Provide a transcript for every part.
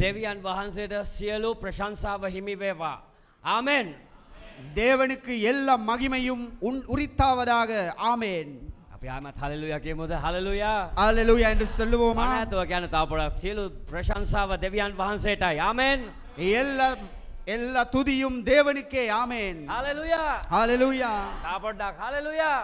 දෙවියන් වහන්සේට සියලු ප්‍රශංසාව හිමි වේවා. ආමෙන්. தேவனுக்கு எல்லா மகிமையும் உரித்தாவதாக. ஆமென். අපි ආමත් හලෙලුයා කියමුද? හලෙලුයා. அல்லேலூயா என்று சொல்லுவோமா? මනහතව කියන තාව පොඩක් සියලු ප්‍රශංසාව දෙවියන් වහන්සේටයි. ආමෙන්. எல்லா துதியும் தேவனுக்கே. ஆமென். හලෙලුයා. ஹalleluya. තාව පොඩක් හලෙලුයා.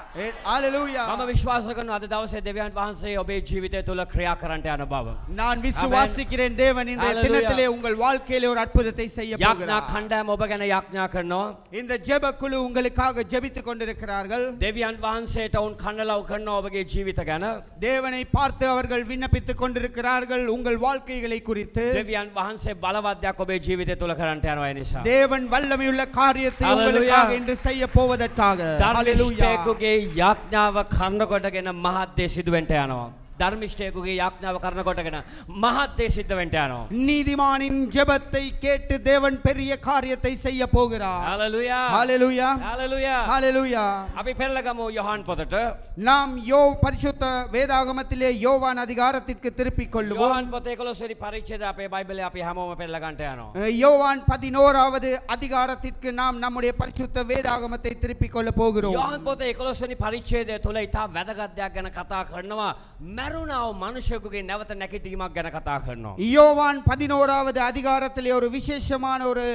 ஹalleluya. මම විශ්වාස කරනවා අද දවසේ දෙවියන් වහන්සේ ඔබේ ජීවිතය තුළ ක්‍රියා කරන්නට යන බව. நான் விசுவாசிக்கிறேன் தேவன் இந்த Hallelujah. தினத்திலே உங்கள் வாழ்க்கையிலே ஒரு அற்புதத்தை செய்ய යාඥා போகிறார். කණ්ඩායම ඔබ ගැන යාඥා කරනවා. இந்த ஜெப குழு உங்களுக்காக ஜெபித்துக் கொண்டிருக்கிறார்கள். දෙවියන් වහන්සේට උන් කන්නලව් කරනවා ඔබගේ ජීවිත ගැන. தேவனை பார்த்து அவர்கள் விண்ணப்பித்துக் கொண்டிருக்கிறார்கள் உங்கள் வாழ்க்கைகளை குறித்து. දෙවියන් වහන්සේ බලවත්යක් ඔබේ ජීවිතය තුළ කරන්නට යනවා ඒ නිසා. தேவன் வல்லமையுள்ள காரியத்தை Hallelujah. உங்களுக்காக இன்று செய்ய போவதற்காக. ஹalleluya. ධර්මිෂ්ඨයෙකුගේ යාඥාව කරන කොටගෙන මහත් දේ සිදු වෙන්න යනවා. ධර්මිෂ්ඨයෙකුගේ යාඥාව කරන කොටගෙන මහත් දේ සිද්ධ වෙන්න යනවා. நீதிமானின் ஜெபத்தை கேட்டு தேவன் பெரிய காரியத்தை செய்ய போகிறார். හලෙලුයා. ஹalleluya. හලෙලුයා. ஹalleluya. අපි පෙරලගමු යොහාන් පොතට. நாம் பரிசுத்த வேதாகமத்திலே யோவான் அதிகாரத்திற்கு திருப்பிக் கொள்ளுவோம். යොහාන් පොතේ 11 වෙනි පරිච්ඡේදය අපේ බයිබලයේ අපි හැමෝම පෙරලා ගන්නට යනවා. யோவான் 11வது அதிகாரத்திற்கு நாம் நம்முடைய பரிசுத்த வேதாகமத்தை திருப்பிக் கொள்ள போகிறோம். යොහාන් පොතේ 11 වෙනි පරිච්ඡේදය තුල ඉතා වැදගත් දෙයක් ගැන කතා කරනවා. මරුණව මිනිසෙකුගේ නැවත නැගිටීමක් ගැන කතා කරනවා. யோவான் 11வது அதிகாரத்திலே ஒரு விசேஷமான ஒரு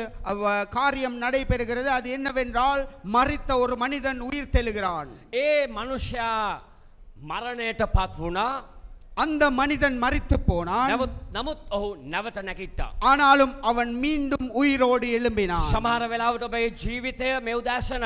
காரியம் நடைபெறுகிறது. அது என்னவென்றால் மரித்த ஒரு மனிதன் உயிர் தெழுகிறான். ඒ මනුෂ්‍යයා මරණයට පත් වුණා. அந்த மனிதன் மரித்து போனான். නමුත් ඔහු නැවත නැගිට්ටා. ஆனாலும் அவன் மீண்டும் உயிரோடு எழும்பினான். සමහර වෙලාවට ඔබේ ජීවිතය මේ උදෑසන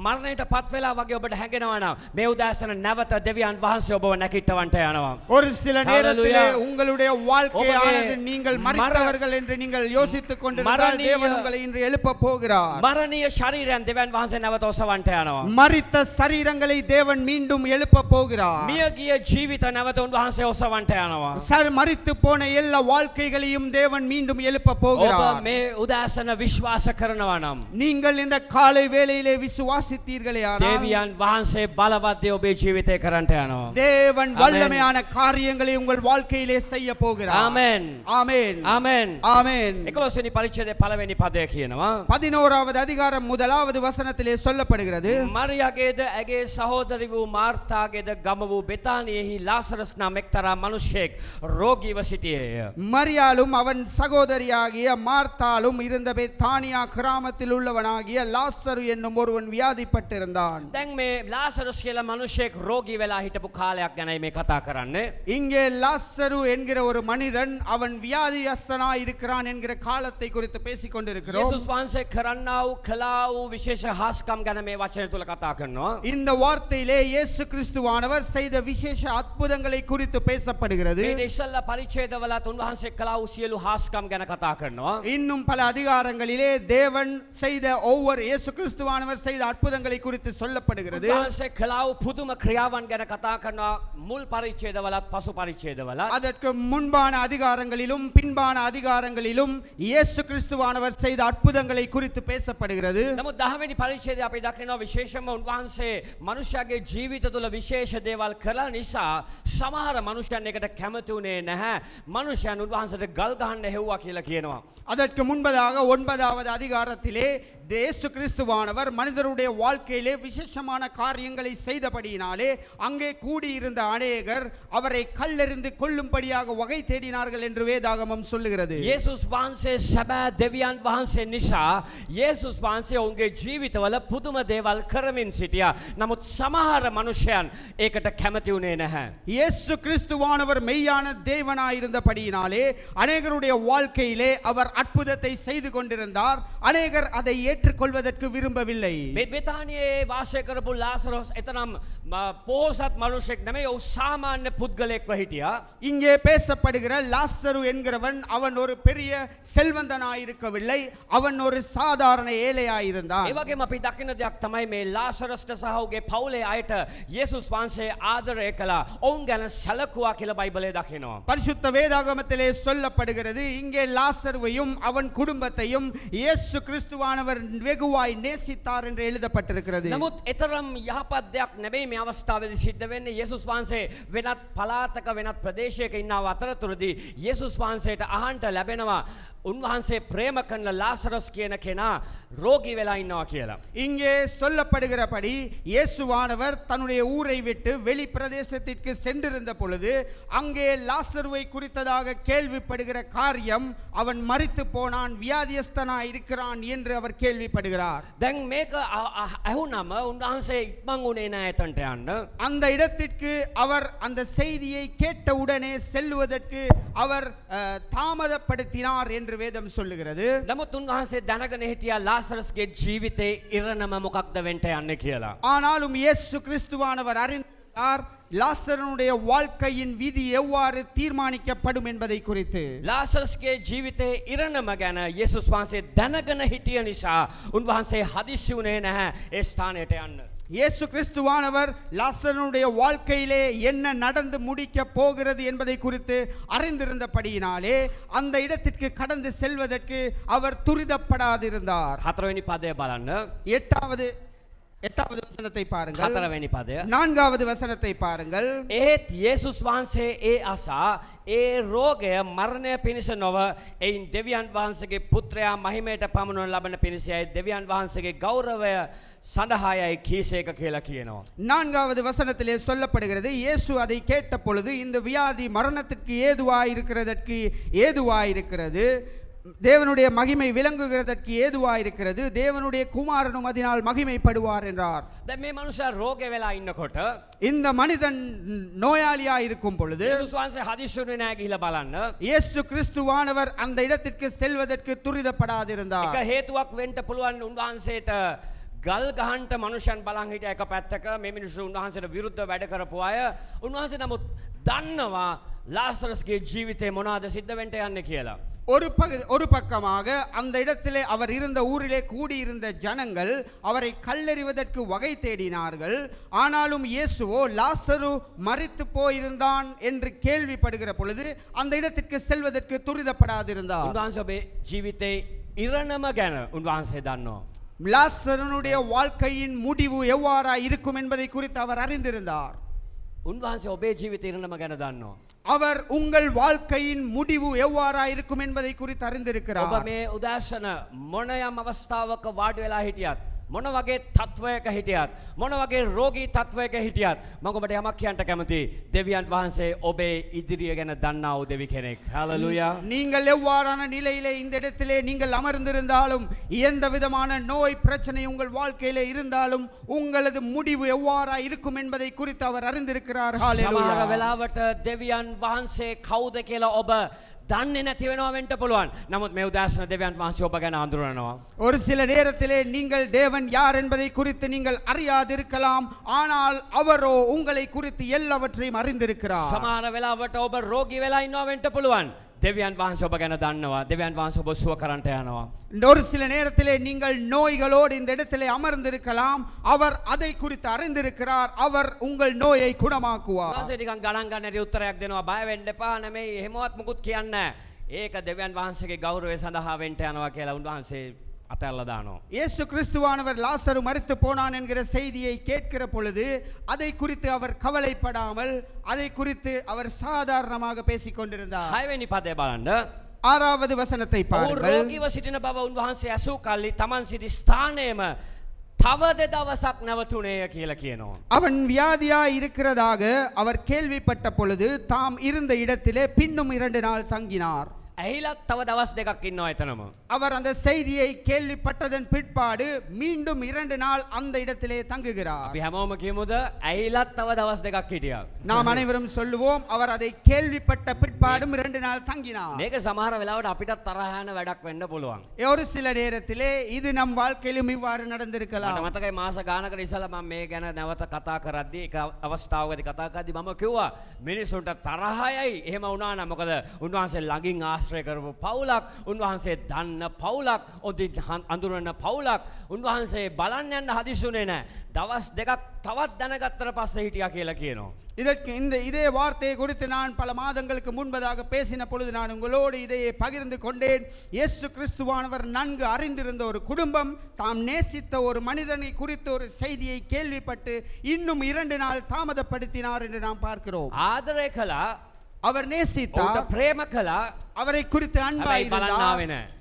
මරණයට පත් වෙලා වගේ ඔබට හැඟෙනවා නම් මේ උදෑසන නැවත දෙවියන් වහන්සේ ඔබව නැගිටවන්ට යනවා. ஒரு சில நேரத்திலே Hallelujah. உங்களுடைய வாழ்க்கையானது ඔබගේ நீங்கள் மரித்தவர்கள் என்று நீங்கள் யோசித்துக் கொண்டிருந்தால் மரணீய- தேவன் உங்களை இன்று எழுப்ப போகிறார். මරණීය ශරීරයන් දෙවියන් වහන්සේ නැවත ඔසවන්ට යනවා. மரித்த சரீரங்களை தேவன் மீண்டும் எழுப்ப போகிறார். මියගිය ජීවිත නැවත උන්වහන්සේ ඔසවන්ට යනවා. மரித்து போன எல்லா வாழ்க்கைகளையும் தேவன் மீண்டும் எழுப்ப ඔබ போகிறார். මේ උදෑසන විශ්වාස කරනවා නම් நீங்கள் இந்த காலை வேளையிலே விசுவாசித்தீர்களேயானால் දෙවියන් වහන්සේ බලවත් දේ ඔබේ ජීවිතේ කරන්නට යනවා. தேவன் Amen. வல்லமையான காரியங்களை உங்கள் வாழ்க்கையிலே செய்ய போகிறார். ආමෙන්. ஆமென். ආමෙන්. ஆமென். 11 වෙනි පරිච්ඡේදයේ පළවෙනි පදය කියනවා. 11வது அதிகாரம் முதலாவது வசனத்திலே சொல்லப்படுகிறது. මරියාගේද ඇගේ සහෝදරි වූ මාර්තාගේද ගම වූ බෙතානියෙහි ලාසරස් නම් එක්තරා මිනිසෙක් රෝගීව සිටියේය. மரியாளும் அவன் சகோதரியாகிய மார்த்தாலும் இருந்த பெத்தானியா கிராமத்தில் உள்ளவனாகிய லாசரு என்னும் ஒருவன் வியாதிப்பட்டிருந்தான். දැන් මේ ලාසරස් කියලා මිනිසෙක් රෝගී වෙලා හිටපු කාලයක් ගැනයි මේ කතා කරන්නේ. இங்கே லாசரு என்கிற ஒரு மனிதன் அவன் வியாதியஸ்தனாய் இருக்கிறான் என்கிற காலத்தை குறித்து பேசிக் கொண்டிருக்கிறோம். යේසුස් වහන්සේ කරන්නා වූ කළා වූ විශේෂ හාස්කම් ගැන මේ වචනය තුල කතා කරනවා. இந்த வார்த்தையிலே இயேசு கிறிஸ்துவானவர் செய்த விசேஷ அற்புதங்களை குறித்து பேசப்படுகிறது. මේ ඉස්සල්ලා පරිච්ඡේදවලත් උන්වහන්සේ කළා වූ සියලු හාස්කම් ගැන කතා කරනවා. இன்னும் பல அதிகாரங்களிலே தேவன் செய்த ஒவ்வொரு இயேசு கிறிஸ்துவானவர் செய்த அற்புதங்களை குறித்து சொல்லப்படுகிறது. උන්වහන්සේ කළා වූ පුදුම ක්‍රියාවන් ගැන කතා කරනවා මුල් පරිච්ඡේදවලත් පසු පරිච්ඡේදවලත්. அதற்கு முன்பான அதிகாரங்களிலும் பின்பான அதிகாரங்களிலும் இயேசு கிறிஸ்துவானவர் செய்த அற்புதங்களை குறித்து பேசப்படுகிறது. නමුත් 10 වෙනි පරිච්ඡේදය අපි දකිනවා විශේෂයෙන්ම උන්වහන්සේ මනුෂ්‍යයාගේ ජීවිත තුළ විශේෂ දේවල් කළා නිසා සමහර මනුෂ්‍යයන් එකට කැමති වුණේ නැහැ. මනුෂ්‍යයන් උන්වහන්සේට ගල් ගහන්න හෙව්වා කියලා කියනවා. அதற்கு முன்பதாக 9வது அதிகாரத்திலே இயேசு கிறிஸ்துவானவர் மனிதருடைய வாழ்க்கையிலே விசேஷமான காரியங்களை செய்தபடியினாலே அங்கே கூடியிருந்த அநேகர் அவரை கல்லெறிந்து கொல்லும்படியாக வகை தேடினார்கள் என்று வேதாகமம் சொல்லுகிறது. යේසුස් වහන්සේ සැබෑ දෙවියන් වහන්සේ නිසා යේසුස් වහන්සේ ඔවුන්ගේ ජීවිතවල පුදුම දේවල් කරමින් සිටියා. නමුත් සමහර මනුෂ්‍යයන් ඒකට කැමති වුණේ නැහැ. இயேசு கிறிஸ்துவானவர் மெய்யான தேவனாயிருந்தபடியினாலே அநேகருடைய வாழ்க்கையிலே அவர் அற்புதத்தை செய்து கொண்டிருந்தார். அநேகர் அதை ஏற்றுக்கொள்வதற்கு விரும்பவில்லை. මේ බෙතානියේ වාසය කරපු ලාසරස් එතනම් පොහොසත් මනුෂ්‍යෙක් නෙමෙයි ඔහු සාමාන්‍ය පුද්ගලයෙක්ව හිටියා. இங்கே பேசப்படுகிற லாசரு என்கிறவன் அவன் ஒரு பெரிய செல்வந்தனாயிருக்கவில்லை. அவன் ஒரு சாதாரண ஏழையாயிருந்தான். ඒ වගේම අපි දකින දෙයක් තමයි මේ ලාසරස්ට සහ ඔහුගේ පවුලේ අයට යේසුස් වහන්සේ ආදරය කළා. ඔවුන් ගැන සැලකුවා කියලා බයිබලයේ දකිනවා. பரிசுத்த வேதாகமத்திலே சொல்லப்படுகிறது இங்கே லாசருவையும் அவன் குடும்பத்தையும் இயேசு கிறிஸ்துவானவர் வெகுவாய் நேசித்தார் என்று எழுதப்பட்டிருக்கிறது. නමුත් එතරම් යහපත් දෙයක් නෙමෙයි මේ අවස්ථාවේදී සිද්ධ වෙන්නේ. යේසුස් වහන්සේ වෙනත් පළාතක වෙනත් ප්‍රදේශයක ඉන්නව අතරතුරදී යේසුස් වහන්සේට අහන්න ලැබෙනවා උන්වහන්සේ ප්‍රේම කරන ලාසරස් කියන කෙනා රෝගී වෙලා ඉන්නවා කියලා. இங்கே சொல்லப்படுகிறபடி இயேசுவானவர் தன்னுடைய ஊரை விட்டு வெளி பிரதேசத்திற்கு சென்றிருந்த பொழுது அங்கே லாசருவை குறித்ததாக கேள்விப்படுகிற காரியம் அவன் மரித்து போனான், வியாதியஸ்தனாய் இருக்கிறான் என்று அவர் கேள்விப்படுகிறார். දැන් මේක අහුනම උන්වහන්සේ ඉක්මන් උනේ නැහැ එතනට යන්න. அந்த இடத்திற்கு அவர் அந்த செய்தியை கேட்டவுடனே செல்லுவதற்கு அவர் தாமதப்படுத்தினார் என்று வேதம் சொல்லுகிறது. නමුත් උන්වහන්සේ දැනගෙන හිටියා ලාසරස්ගේ ජීවිතේ ඉරණම මොකක්ද වෙන්න යන්නේ කියලා. ஆனாலும் இயேசு கிறிஸ்துவானவர் அறிந்தார் லாசருடைய வாழ்க்கையின் விதி எவ்வாறு தீர்மானிக்கப்படும் என்பதை குறித்து. ලාසරස්ගේ ජීවිතේ ඉරණම ගැන යේසුස් වහන්සේ දැනගෙන හිටිය නිසා උන්වහන්සේ හදිස්සි වුණේ නැහැ ඒ ස්ථානයට යන්න. இயேசு கிறிஸ்துவானவர் லாசருடைய வாழ்க்கையிலே என்ன நடந்து முடிக்க போகிறது என்பதை குறித்து அறிந்திருந்தபடியினாலே அந்த இடத்திற்கு கடந்து செல்வதற்கு அவர் துரிதப்படாதிருந்தார். හතරවෙනි පදය බලන්න. எட்டாவது வசனத்தை பாருங்கள். හතරවෙනි පදය. நான்காவது வசனத்தை பாருங்கள். ඒත් යේසුස් වහන්සේ ඒ අසා ඒ රෝගය මරණය පිණිස නොව එයින් දෙවියන් වහන්සේගේ පුත්‍රයා මහිමයට පමුණවන ලබන පිණිසයි දෙවියන් වහන්සේගේ ගෞරවය சந்தஹாயை கீசேக கேல කියනවා. நான்காவது வசனத்திலே சொல்லப்படுகிறது இயேசு அதை கேட்ட பொழுது இந்த வியாதி மரணத்திற்கு ஏதுவாயிருக்கிறது, தேவனுடைய மகிமை விளங்குகிறதற்கு ஏதுவாயிருக்கிறது, தேவனுடைய குமாரனும் அதனால் மகிமைப்படுவார் என்றார். දැන් මේ මනුස්සයා රෝගේ වෙලා ඉන්නකොට இந்த மனிதன் நோயாளியா இருக்கும் பொழுது යේසුස් වහන්සේ හදිස්සුනේ නැහැ ගිහිලා බලන්න. இயேசு கிறிஸ்துவானவர் அந்த இடத்திற்கு செல்வதற்கு துரிதப்படாதிருந்தார். එක හේතුවක් වෙන්න පුළුවන් උන්වහන්සේට ගල් ගහන්ට මනුෂ්‍යයන් බලන් හිටිය එක පැත්තක මේ මිනිස්සු උන්වහන්සේට විරුද්ධව වැඩ කරපු අය. උන්වහන්සේ නමුත් දන්නවා ලාසරස්ගේ ජීවිතේ මොනවාද සිද්ධ වෙන්න යන්නේ කියලා. ஒரு பக்கமாக அந்த இடத்திலே அவர் இருந்த ஊரிலே கூடியிருந்த ஜனங்கள் அவரை கல்லெறிவதற்கு வகை தேடினார்கள். ஆனாலும் இயேசுவோ லாசரு மரித்து போயிருந்தான் என்று கேள்விப்படுகிற பொழுது அந்த இடத்திற்கு செல்வதற்கு துரிதப்படாதிருந்தார். උන්වහන්සේ ඔබේ ජීවිතේ ඉරණම ගැන උන්වහන්සේ දන්නවා. லாசருடைய வாழ்க்கையின் முடிவு எவ்வாறா இருக்கும் என்பதை குறித்து அவர் அறிந்திருந்தார். උන්වහන්සේ ඔබේ ජීවිතේ ඉරණම ගැන දන්නවා. அவர் உங்கள் வாழ்க்கையின் முடிவு எவ்வாறா இருக்கும் என்பதை குறித்து அறிந்திருக்கிறார். ඔබ මේ උදාසන මොන යම් අවස්ථාවක වාඩි වෙලා හිටියත් මොන වගේ තත්වයක හිටියත් මොන වගේ රෝගී තත්වයක හිටියත් මම ඔබට යමක් කියන්න කැමතියි. දෙවියන් වහන්සේ ඔබේ ඉදිරිය ගැන දන්නා වූ දෙවි කෙනෙක්. ஹalleluya. நீங்கள் எவ்வாறான நிலையிலே இந்த இடத்திலே நீங்கள் அமர்ந்திருந்தாலும் எந்த விதமான நோய் பிரச்சனை உங்கள் வாழ்க்கையிலே இருந்தாலும் உங்களது முடிவு எவ்வாறா இருக்கும் என்பதை குறித்து அவர் அறிந்திருக்கிறார். ஹalleluya. සමහර වෙලාවට දෙවියන් වහන්සේ කවුද කියලා ඔබ දන්නේ නැති වෙනවා වෙන්න පුළුවන්. නමුත් මේ උදාසන දෙවියන් වහන්සේ ඔබ ගැන අඳුරනවා. ஒரு சில நேரத்திலே நீங்கள் தேவன் யார் என்பதை குறித்து நீங்கள் அறியாதிருக்கலாம், ஆனால் அவரோ உங்களை குறித்து எல்லாவற்றையும் அறிந்திருக்கிறார். සමහර වෙලාවට ඔබ රෝගී වෙලා ඉන්නවා වෙන්න පුළුවන්. දෙවියන් වහන්සේ ඔබ ගැන දන්නවා. දෙවියන් වහන්සේ ඔබ සුව කරන්නට යනවා. ஒரு சில நேரத்திலே நீங்கள் நோய்களோடு இந்த இடத்திலே அமர்ந்திருக்கலாம், அவர் அதை குறித்து அறிந்திருக்கிறார், அவர் உங்கள் நோயை குணமாக்குவார். වහන්සේ නිකන් ගණන් ගන්න ඇති උත්තරයක් දෙනවා. බය වෙන්න එපා නෙමෙයි එහෙමවත් මුකුත් කියන්නේ. ඒක දෙවියන් වහන්සේගේ ගෞරවය සඳහා වෙන්න යනවා කියලා උන්වහන්සේ අතල්ලා දානවා. இயேசு கிறிஸ்துவானவர் லாசரு மரித்து போனான் என்கிற செய்தியை கேட்கிற பொழுது அதை குறித்து அவர் கவலைப்படாமல் அதை குறித்து அவர் சாதாரணமாக பேசிக் கொண்டிருந்தார். 6 වෙනි පදය බලන්න. ஆறாவது வசனத்தை ඔහු பாருங்கள். රෝගීව සිටින බව උන්වහන්සේ ඇසූ කල්ලි තමන් සිටි ස්ථානයේම තව දෙදවසක් නැවතුණේය කියලා කියනවා. அவன் வியாதியாய் இருக்கிறதாக அவர் கேள்விப்பட்ட பொழுது தாம் இருந்த இடத்திலே பின்னும் 2 நாள் தங்கினார். ඇහිලත් තව දවස් දෙකක් ඉන්නවා එතනම. அவர் அந்த செய்தியை கேள்விப்பட்டதன் பிற்பாடு மீண்டும் 2 நாள் அந்த இடத்திலே தங்குகிறார். අපි හැමෝම කියමුද ඇහිලත් තව දවස් දෙකක් හිටියා. நாம் அனைவரும் சொல்லுவோம், அவர் அதை கேள்விப்பட்ட பிற்பாடும் 2 நாள் தங்கினார். මේක සමහර වෙලාවට අපිට තරහ යන වැඩක් වෙන්න පුළුවන්. ஒரு சில நேரத்திலே இது நம் வாழ்க்கையிலும் இவ்வாறு මට நடந்திருக்கலாம். මතකයි මාස ගානකට ඉස්සලා මම මේ ගැන නැවත කතා කරද්දී එක අවස්ථාවකදී කතා කරද්දී මම කිව්වා මිනිසුන්ට තරහයයි එහෙම වුණා නම් මොකද උන්වහන්සේ ළඟින් ආශ්‍රය කරපු පවුලක්, උන්වහන්සේ දන්න පවුලක්, ඔදි අඳුරන පවුලක්, උන්වහන්සේ බලන්න යන්න හදිස්සුනේ නැහැ. දවස් දෙකක් තවත් දැනගත්තට පස්සේ හිටියා කියලා කියනවා. இதே வார்த்தையை குறித்து நான் பல மாதங்களுக்கு முன்பதாக பேசின பொழுது நான் உங்களோடு இதையே பகிர்ந்து கொண்டேன். இயேசு கிறிஸ்துவானவர் நன்கு அறிந்திருந்த ஒரு குடும்பம் தாம் நேசித்த ஒரு மனிதனை குறித்த ஒரு செய்தியை கேள்விப்பட்டு இன்னும் 2 நாள் தாமதப்படுத்தினார் என்று நாம் பார்க்கிறோம். ආදරය කළා, அவர் நேசித்தார், ඔහුට ප්‍රේම කළා, அவரை குறித்து அன்பாய் හැබැයි බලන්න இருந்தார். ආවේ නැහැ.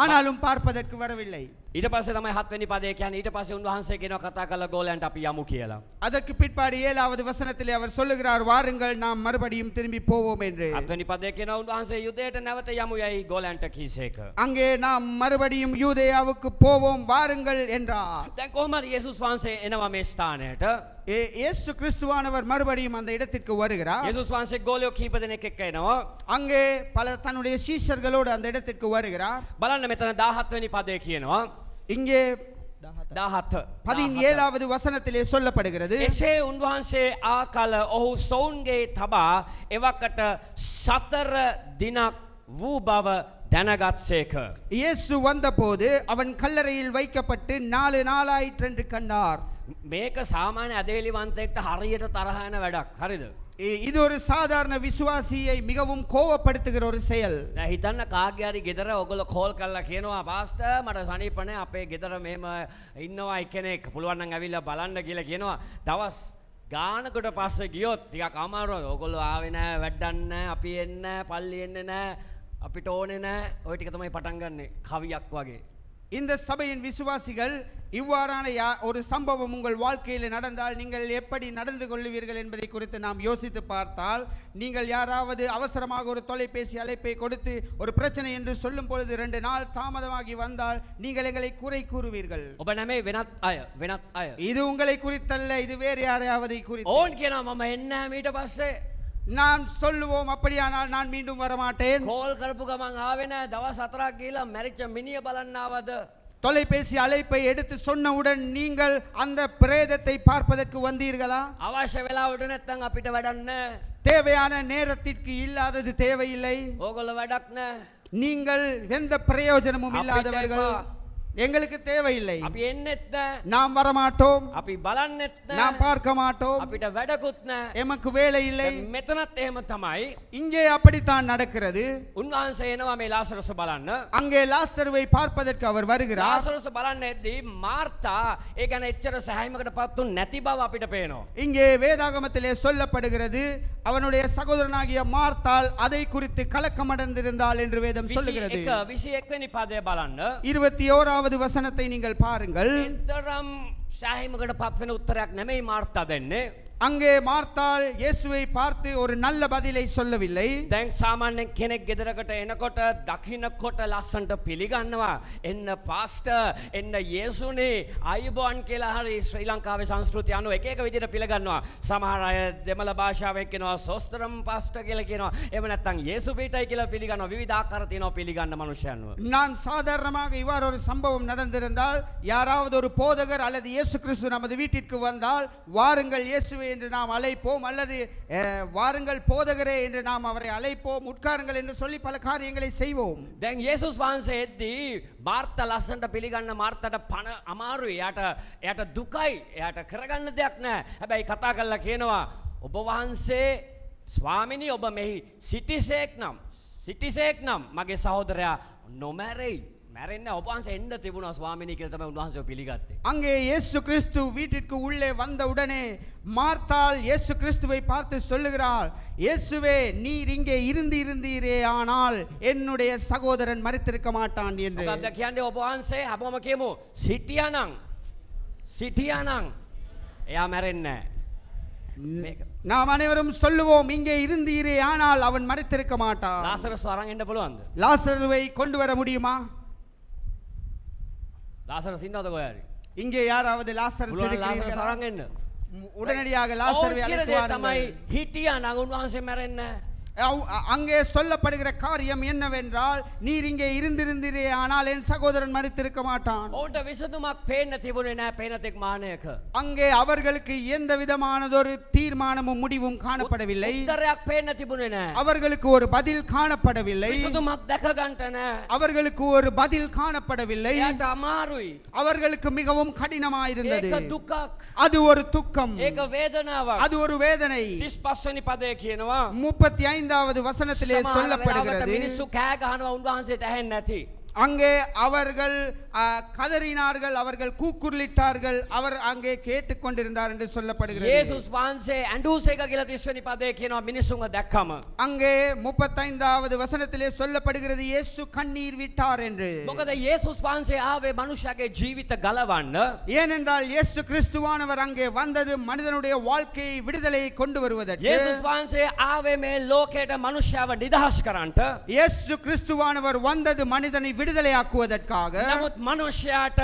ஆனாலும் பார்ப்பதற்கு வரவில்லை. ඊට පස්සේ තමයි 7 වෙනි පදේ කියන්නේ ඊට පස්සේ උන්වහන්සේ කියනවා කතා කරලා ගෝලයන්ට අපි යමු කියලා. அதற்கு பிற்பாடு 7வது வசனத்திலே அவர் சொல்லுகிறார், வாருங்கள் நாம் மறுபடியும் திரும்பி போவோம் என்று. 7 වෙනි පදේ කියනවා උන්වහන්සේ යුදයට නැවත යමු යයි ගෝලයන්ට කීසේක. அங்கே நாம் மறுபடியும் யூதேயாவுக்கு போவோம் வாருங்கள் என்றார். දැන් කොහොමද යේසුස් වහන්සේ එනවා මේ ස්ථානයට? இயேசு கிறிஸ்துவானவர் மறுபடியும் அந்த இடத்திற்கு வருகிறார். යේසුස් වහන්සේ ගෝලියෝ කීප දෙනෙක් එක්ක එනවා. அங்கே பல தன்னுடைய சீஷர்களோடு அந்த இடத்திற்கு வருகிறார். බලන්න මෙතන 17 වෙනි පදේ කියනවා. இங்கே 17 17வது வசனத்திலே சொல்லப்படுகிறது, එසේ උන්වහන්සේ ආ කල ඔහු සොවුන්ගේ තබා එවකට 4 දිනක් වූ බව දැනගත්සේක. இயேசு வந்தபோது அவன் கல்லறையில் வைக்கப்பட்டு 4 நாளாயிற்று என்று கண்டார். මේක සාමාන්‍ය අදේලිවන්තයෙක්ට හරියට තරහ යන වැඩක්. හරිද? இது ஒரு சாதாரண விசுவாசியை மிகவும் கோவப்படுத்துகிற ஒரு செயல். දැන් හිතන්න කාගේ හරි ගෙදර ඔයගොල්ලෝ කෝල් කරලා කියනවා පාස්ටර් මට සනීපනේ අපේ ගෙදර මෙහෙම ඉන්නවා එක්කෙනෙක් පුළුවන් නම් ඇවිල්ලා බලන්න කියලා කියනවා. දවස් ගානකට පස්සේ ගියොත් ටිකක් අමාරුයි. ඔයගොල්ලෝ ආවේ නැහැ, වැඩක් නැහැ, අපි එන්නේ නැහැ, පල්ලි එන්නේ නැහැ, අපිට ඕනේ නැහැ. ඔය ටික තමයි පටන් ගන්නෙ කවියක් වගේ. இந்த சபையின் விசுவாசிகள் இவ்வாறான ஒரு சம்பவம் உங்கள் வாழ்க்கையில் நடந்தால் நீங்கள் எப்படி நடந்து கொள்வீர்கள் என்பதை குறித்து நாம் யோசித்து பார்த்தால், நீங்கள் யாராவது அவசரமாக ஒரு தொலைபேசி அழைப்பை கொடுத்து ஒரு பிரச்சனை என்று சொல்லும் பொழுது 2 நாள் தாமதமாகி வந்தால் நீங்கள் எங்களை குறை கூறுவீர்கள். ඔබ නැමේ වෙනත් අය இது உங்களை குறித்தல்ல, இது வேறு யாரையாவது குறித்து. ඕන් කියනවා මම එන්නේ නැහැ ඊට පස්සේ. நான் சொல்லுவோம், அப்படியானால் நான் மீண்டும் வரமாட்டேன். කෝල් කරපු ගමන් ආවේ නැහැ, දවස් 4ක් ගිහලා මැරිච්ච මිනිහ බලන්න ආවද? தொலைபேசி அழைப்பை எடுத்து சொன்னவுடன் நீங்கள் அந்த பிரேதத்தை பார்ப்பதற்கு வந்தீர்களா? අවශ්‍ය වෙලාවට නැත්තම් අපිට වැඩක් නැහැ. தேவையான நேரத்திற்கு இல்லாதது தேவையில்லை. ඕගොල්ලෝ වැඩක් නැහැ. நீங்கள் எந்த பிரயோஜனமும் இல்லாதவர்கள். எங்களுக்கு தேவையில்லை. අපි එන්නෙත් නැහැ. நாம் வரமாட்டோம். අපි බලන්නෙත් නැහැ. நாம் பார்க்க மாட்டோம். අපිට වැඩකුත් නැහැ. எமக்கு வேலை இல்லை. මෙතනත් එහෙම තමයි. இங்கே அப்படித்தான் நடக்கிறது. උන්වහන්සේ එනවා මේ ලාසරස් බලන්න. அங்கே லாசருவை பார்ப்பதற்கு அவர் வருகிறார். ලාසරස් බලන්න එද්දී මාර්තා ඒ ගැන එච්චර සෑහීමකටපත් වුන් නැති බව අපිට පේනවා. இங்கே வேதாகமத்திலே சொல்லப்படுகிறது, அவனுடைய சகோதரனாகிய மார்த்தாள் அதை குறித்து கலக்கமடைந்திருந்தாள் என்று வேதம் சொல்லுகிறது. 21 වෙනි පදය බලන්න. 21வது வசனத்தை நீங்கள் பாருங்கள். එතරම් සෑහීමකටපත් වෙන උත්තරයක් නෙමෙයි මාර්තා දෙන්නේ. அங்கே மார்த்தாள் இயேசுவை பார்த்து ஒரு நல்ல பதிலை சொல்லவில்லை. දැන් සාමාන්‍යයෙන් කෙනෙක් ගෙදරකට එනකොට දකින්නකොට ලස්සන්ට පිළිගන්නවා. එන්න පාස්ටර්, එන්න යේසුනේ, අයුබෝවන් කියලා හරි ශ්‍රී ලංකාවේ සංස්කෘතිය අනුව එක එක විදිහට පිළිගන්නවා. සමහර අය දෙමළ භාෂාවෙන් කියනවා සොස්තරම් පාස්ටර් කියලා කියනවා. එහෙම නැත්නම් යේසු පීඨයි කියලා පිළිගන්නවා. විවිධ ආකාර තියෙනවා පිළිගන්න මනුෂ්‍යයන්ව. நான் சாதாரணமாக இவ்வாறு ஒரு சம்பவம் நடந்திருந்தால், யாராவது ஒரு போதகர் அல்லது இயேசு கிறிஸ்து நமது வீட்டிற்கு வந்தால், வாருங்கள் இயேசுவே என்று நாம் அழைப்போம், அல்லது வாருங்கள் போதகரே என்று நாம் அவரை அழைப்போம், உட்காருங்கள் என்று சொல்லி பல காரியங்களை செய்வோம். දැන් යේසුස් වහන්සේ එද්දී මාර්තා ලස්සන්ට පිළිගන්න මාර්තාට පණ අමාරුයි. එයාට දුකයි. එයාට කරගන්න දෙයක් නැහැ. හැබැයි කතා කරලා කියනවා ඔබ වහන්සේ ස්වාමිනී ඔබ මෙහි සිටිසේක් නම් මගේ සහෝදරයා නොමැරෙයි. මැරෙන්නේ ඔබ වහන්සේ එන්න තිබුණා ස්වාමිනී කියලා තමයි උන්වහන්සේ පිළිගත්තේ. அங்கே இயேசு கிறிஸ்து வீட்டிற்கு உள்ளே வந்தவுடனே மார்த்தாள் இயேசு கிறிஸ்துவை பார்த்து சொல்லுகிறாள், இயேசுவே நீர் இங்கே இருந்தீரே ஆனால் என்னுடைய சகோதரன் மரித்திருக்க மாட்டான் என்று. මොකක්ද කියන්නේ ඔබ වහන්සේ හැමෝම කියමු සිටියානම් එයා මැරෙන්නේ නැහැ. நாம் அனைவரும் சொல்லுவோம், இங்கே இருந்தீரே ஆனால் அவன் மரித்திருக்க மாட்டான். ලාසරස් අරන් එන්න පුළුවන්ද? லாசருவை கொண்டு வர முடியுமா? ලාසරස් ඉන්නවද කොහේ? இங்கே யாராவது லாசரஸ் ලාසරස් இருக்கிறீர்களா? අරන් එන්න. உடனடியாக லாசருவை அழைத்து තමයි வாருங்கள். හිටියානම් උන්වහන්සේ මැරෙන්නේ නැහැ. அங்கே சொல்லப்படுகிற காரியம் என்னவென்றால், நீர் இங்கே இருந்திருந்தீரே ஆனால் என் சகோதரன் மரித்திருக்க மாட்டான். ඔවුන්ට විසඳුමක් පේන්න තිබුණේ නැහැ පේනතෙක් මානයක. அங்கே அவர்களுக்கு எந்த விதமானதொரு தீர்மானமும் முடிவும் காணப்படவில்லை. උත්තරයක් පේන්න තිබුණේ නැහැ. அவர்களுக்கு ஒரு பதில் காணப்படவில்லை. විසඳුමක් දැක ගන්නට නැහැ. அவர்களுக்கு ஒரு பதில் காணப்படவில்லை. එයාට අමාරුයි. அவர்களுக்கு மிகவும் கடினமாயிருந்தது. ඒක දුකක්. அது ஒரு துக்கம், ඒක වේදනාවක්. அது ஒரு வேதனை. 35 වෙනි පදයේ කියනවා 35வது வசனத்திலே සමහර වෙලාවට சொல்லப்படுகிறது, මිනිස්සු කෑ ගහනවා උන්වහන්සේට ඇහෙන්නේ නැති. அங்கே அவர்கள் கதறினார்கள், அவர்கள் கூக்குரலிட்டார்கள், அவர் அங்கே கேட்டுக்கொண்டிருந்தார் என்று சொல்லப்படுகிறது. යේසුස් වහන්සේ ඇඬුස් එක කියලා 30 වෙනි පදයේ කියනවා මිනිස්සුන්ව දැක්කම. அங்கே 35வது வசனத்திலே சொல்லப்படுகிறது, இயேசு கண்ணீர் விட்டார் என்று. මොකද යේසුස් වහන්සේ ආවේ මනුෂ්‍යගේ ජීවිත ගලවන්න. ஏனென்றால் இயேசு கிறிஸ்துவானவர் அங்கே வந்தது மனிதனுடைய வாழ்க்கையை விடுதலையை கொண்டு வருவதற்கு. යේසුස් වහන්සේ ආවේ මේ ලෝකයට මනුෂ්‍යව නිදහස් කරන්නට. இயேசு கிறிஸ்துவானவர் வந்தது மனிதனை விடுதலையாக்குவதற்காக. නමුත් මනුෂ්‍යයාට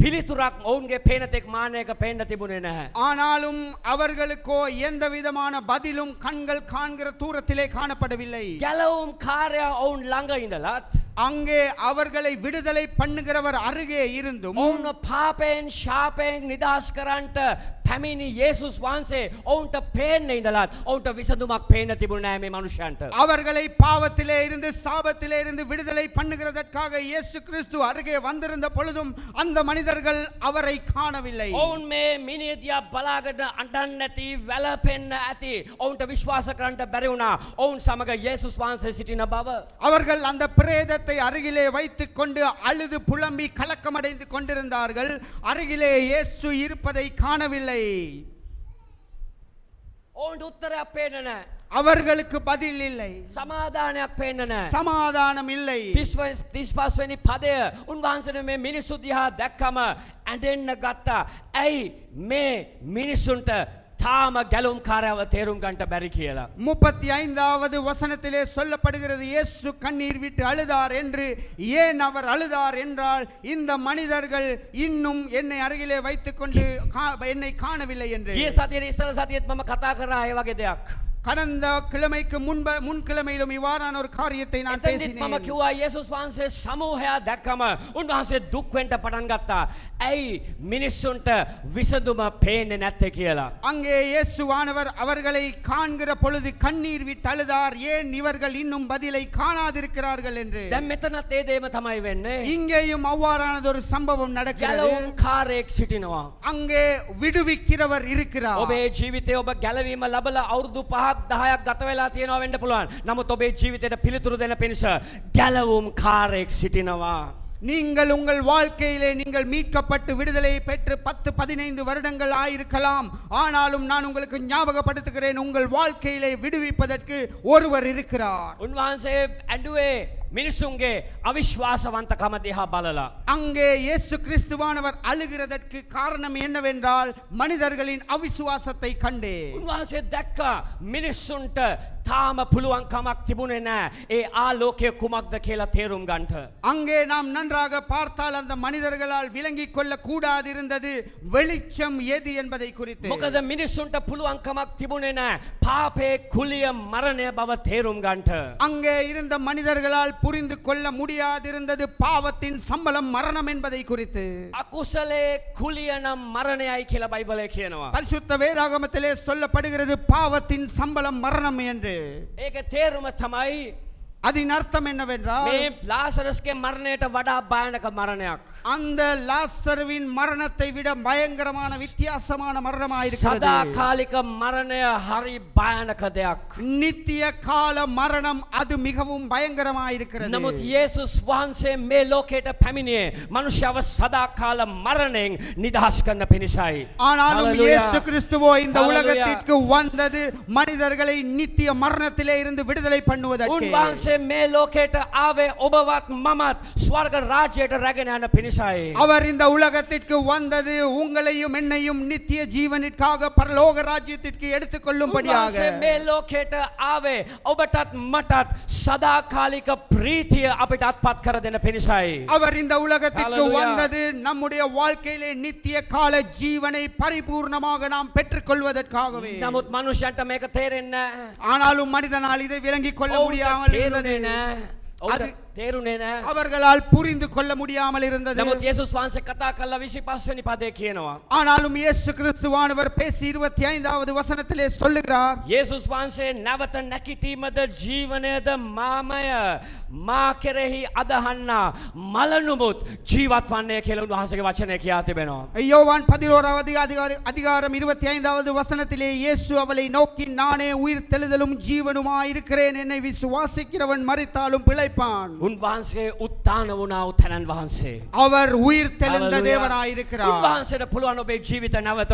පිළිතුරක් ඔවුන්ගේ පේනතෙක් මානයක පේන්න තිබුණේ නැහැ. ஆனாலும் அவர்களுக்கோ எந்த விதமான பதிலும் கண்கள் காண்கிற தூரத்திலே காணப்படவில்லை. ගැලවුම් කාර්යය ඔවුන් ළඟ ඉඳලත් அங்கே அவர்களை விடுதலை பண்ணுகிறவர் அருகே இருந்தும் ඔවුන් පාපයෙන් ශාපයෙන් නිදහස් කරන්නට පැමිණි යේසුස් වහන්සේ ඔවුන්ට පේන්නේ ඉඳලත් ඔවුන්ට විසඳුමක් පේන්න තිබුණේ නැහැ මේ මනුෂ්‍යයන්ට. அவர்களை பாவத்திலே இருந்து சாபத்திலே இருந்து விடுதலை பண்ணுகிறதற்காக இயேசு கிறிஸ்து அருகே வந்திருந்த பொழுதும் அந்த மனிதர்கள் அவரை காணவில்லை. ඔවුන් මේ මිනිහ දිහා බලාගෙන අඬන්නේ නැති වැළපෙන්න ඇති ඔවුන්ට විශ්වාස කරන්නට බැරි වුණා ඔවුන් සමග යේසුස් වහන්සේ සිටින බව. அவர்கள் அந்த பிரேதத்தை அருகிலே வைத்துக் கொண்டு அழுது புலம்பி கலக்கமடைந்து கொண்டிருந்தார்கள். அருகிலே இயேசு இருப்பதை காணவில்லை. ඔවුන්ට උත්තරයක් පේන්නේ නැහැ. அவர்களுக்கு பதில் இல்லை, සමාදානයක් පේන්නේ නැහැ. சமாதானம் இல்லை. 35 වෙනි පදය උන්වහන්සේ මේ මිනිස්සු දිහා දැක්කම ඇඬෙන්න ගත්තා. ඇයි මේ මිනිසුන්ට තාම ගැලුම් කාර්යව තේරුම් ගන්නට බැරි කියලා. 35வது வசனத்திலே சொல்லப்படுகிறது, இயேசு கண்ணீர் விட்டு அழுதார் என்று. ஏன் அவர் அழுதார் என்றால், இந்த மனிதர்கள் இன்னும் என்னை அருகிலே வைத்துக்கொண்டு என்னை காணவில்லை என்று. ගිය සතියේ ඉස්සල සතියේත් මම කතා කරා ඒ වගේ දෙයක්. கடந்த கிழமைக்கு முன்கிழமையிலும் இவ்வாறான ஒரு காரியத்தை நான் එතෙන්දිත් මම பேசினேன். කිව්වා යේසුස් වහන්සේ සමූහයා දැක්කම උන්වහන්සේ දුක් වෙන්න පටන් ගත්තා. ඇයි මිනිස්සුන්ට විසඳුම පේන්නේ නැත්තේ කියලා. அங்கே இயேசுவானவர் அவர்களை காண்கிற பொழுது கண்ணீர் விட்டு அழுதார், ஏன் இவர்கள் இன்னும் பதிலை காணாதிருக்கிறார்கள் என்று. දැන් මෙතනත් ඒ දේම තමයි වෙන්නේ. இங்கேயும் அவ்வாறானது ஒரு சம்பவம் நடக்கிறது. ගැලවුම් කාර්යයක් සිටිනවා. அங்கே விடுவிக்கிறவர் இருக்கிறார். ඔබේ ජීවිතේ ඔබ ගැලවීම ලැබලා අවුරුදු 5ක් 10ක් ගත වෙලා තියෙනවා වෙන්න පුළුවන්. නමුත් ඔබේ ජීවිතයට පිළිතුරු දෙන පිණිස ගැලවුම් කාර්යයක් සිටිනවා. நீங்கள் உங்கள் வாழ்க்கையிலே நீங்கள் மீட்கப்பட்டு விடுதலை பெற்று 10-15 வருடங்கள் ஆயிருக்கலாம். ஆனாலும் நான் உங்களுக்கு ஞாபகப்படுத்துகிறேன், உங்கள் வாழ்க்கையிலே விடுவிப்பதற்கு ஒருவர் இருக்கிறார். උන්වහන්සේ ඇඬුවේ මිනිසුන්ගේ අවිශ්වාසවන්තකම දිහා බලලා. அங்கே இயேசு கிறிஸ்துவானவர் அழுகிறதற்கு காரணம் என்னவென்றால், மனிதர்களின் அவிசுவாசத்தை கண்டே. උන්වහන්සේ දැක්කා මිනිස්සුන්ට තාම පුළුවන්කමක් තිබුණේ නැහැ ඒ ආලෝකය කුමක්ද කියලා තේරුම් ගන්නට. அங்கே நாம் நன்றாக பார்த்தால் அந்த மனிதர்களால் விளங்கிக் கொள்ள கூடாதிருந்தது வெளிச்சம் எது என்பதை குறித்து. මොකද මිනිස්සුන්ට පුළුවන්කමක් තිබුණේ නැහැ පාපේ කුලිය මරණය බව තේරුම් ගන්නට. அங்கே இருந்த மனிதர்களால் புரிந்து கொள்ள முடியாதிருந்தது பாவத்தின் சம்பளம் மரணம் என்பதை குறித்து. අකුසලේ කුලිය නම් මරණයයි කියලා බයිබලයේ කියනවා. பரிசுத்த வேதாகமத்திலே சொல்லப்படுகிறது பாவத்தின் சம்பளம் மரணம் என்று. ඒක තේරුම තමයි அதன் அர்த்தம் என்னவென்றால், මේ ලාසරස්ගේ මරණයට වඩා භයානක මරණයක්. அந்த லாசருவின் மரணத்தை விட பயங்கரமான வித்தியாசமான மரணமாயிருக்கிறது. සදාකාලික මරණය හරි භයානක දෙයක්. நித்திய கால மரணம் அது மிகவும் பயங்கரமாயிருக்கிறது. නමුත් යේසුස් වහන්සේ මේ ලෝකයට පැමිණියේ මනුෂ්‍යව සදාකාල මරණයෙන් නිදහස් කරන්න පිණිසයි. ஆனாலும் Hallelujah. இயேசு கிறிஸ்துவோ இந்த Hallelujah. உலகத்திற்கு வந்தது மனிதர்களை நித்திய மரணத்திலே இருந்து விடுதலை பண்ணுவதற்கு. උන්වහන්සේ උන්වහන්සේ මේ ලෝකයට ආවේ ඔබවත් මමත් ස්වර්ග රාජ්‍යයට රැගෙන යන පිණිසයි. அவர் இந்த உலகத்திற்கு வந்தது உங்களையும் என்னையும் நித்திய ஜீவனிற்காக பரலோக ராஜ்யத்திற்கு எடுத்துக்கொள்ளும்படியாக. උන්වහන්සේ මේ ලෝකයට ආවේ ඔබටත් මටත් සදාකාලික ප්‍රීතිය අපිට අත්පත් කර දෙන පිණිසයි. அவர் இந்த உலகத்திற்கு Hallelujah. வந்தது நம்முடைய வாழ்க்கையிலே நித்திய கால ஜீவனை பரிபூர்ணமாக நாம் பெற்றுக்கொள்வதற்காகவே. නමුත් මනුෂ්‍යයන්ට මේක තේරෙන්නේ නැහැ. ஆனாலும் மனிதனால் இதை விளங்கிக் கொள்ள ඔවුන්ට முடியாமல் இருந்தது. තේරුනේ නැහැ. ඔවුන්ට அது- තේරුනේ නැහැ. அவர்களால் புரிந்து கொள்ள முடியாமல் இருந்தது. නමුත් යේසුස් වහන්සේ කතා කළා 25 වෙනි පදේ කියනවා. ஆனாலும் இயேசு கிறிஸ்துவானவர் பேசி 25வது வசனத்திலே சொல்லுகிறார், යේසුස් වහන්සේ නැවත නැකිටීමද ජීවනයද මාමය මා කෙරෙහි අදහන්නා මලනුමුත් ජීවත් වන්නේ කියලා උන්වහන්සේගේ වචනය කියා තිබෙනවා. யோவான் 11வது அதிகாரம் 25வது வசனத்திலே இயேசு அவளை நோக்கி, நானே உயிர் தெழுதலும் ஜீவனுமாய் இருக்கிறேன், என்னை விசுவாசிக்கிறவன் மரித்தாலும் பிழைப்பான். උන්වහන්සේ උත්තාන වුණා උත්තනන් වහන්සේ. அவர் உயிர் தெழுந்த Hallelujah. தேவனாய் இருக்கிறார். උන්වහන්සේට පුළුවන් ඔබේ ජීවිත නැවත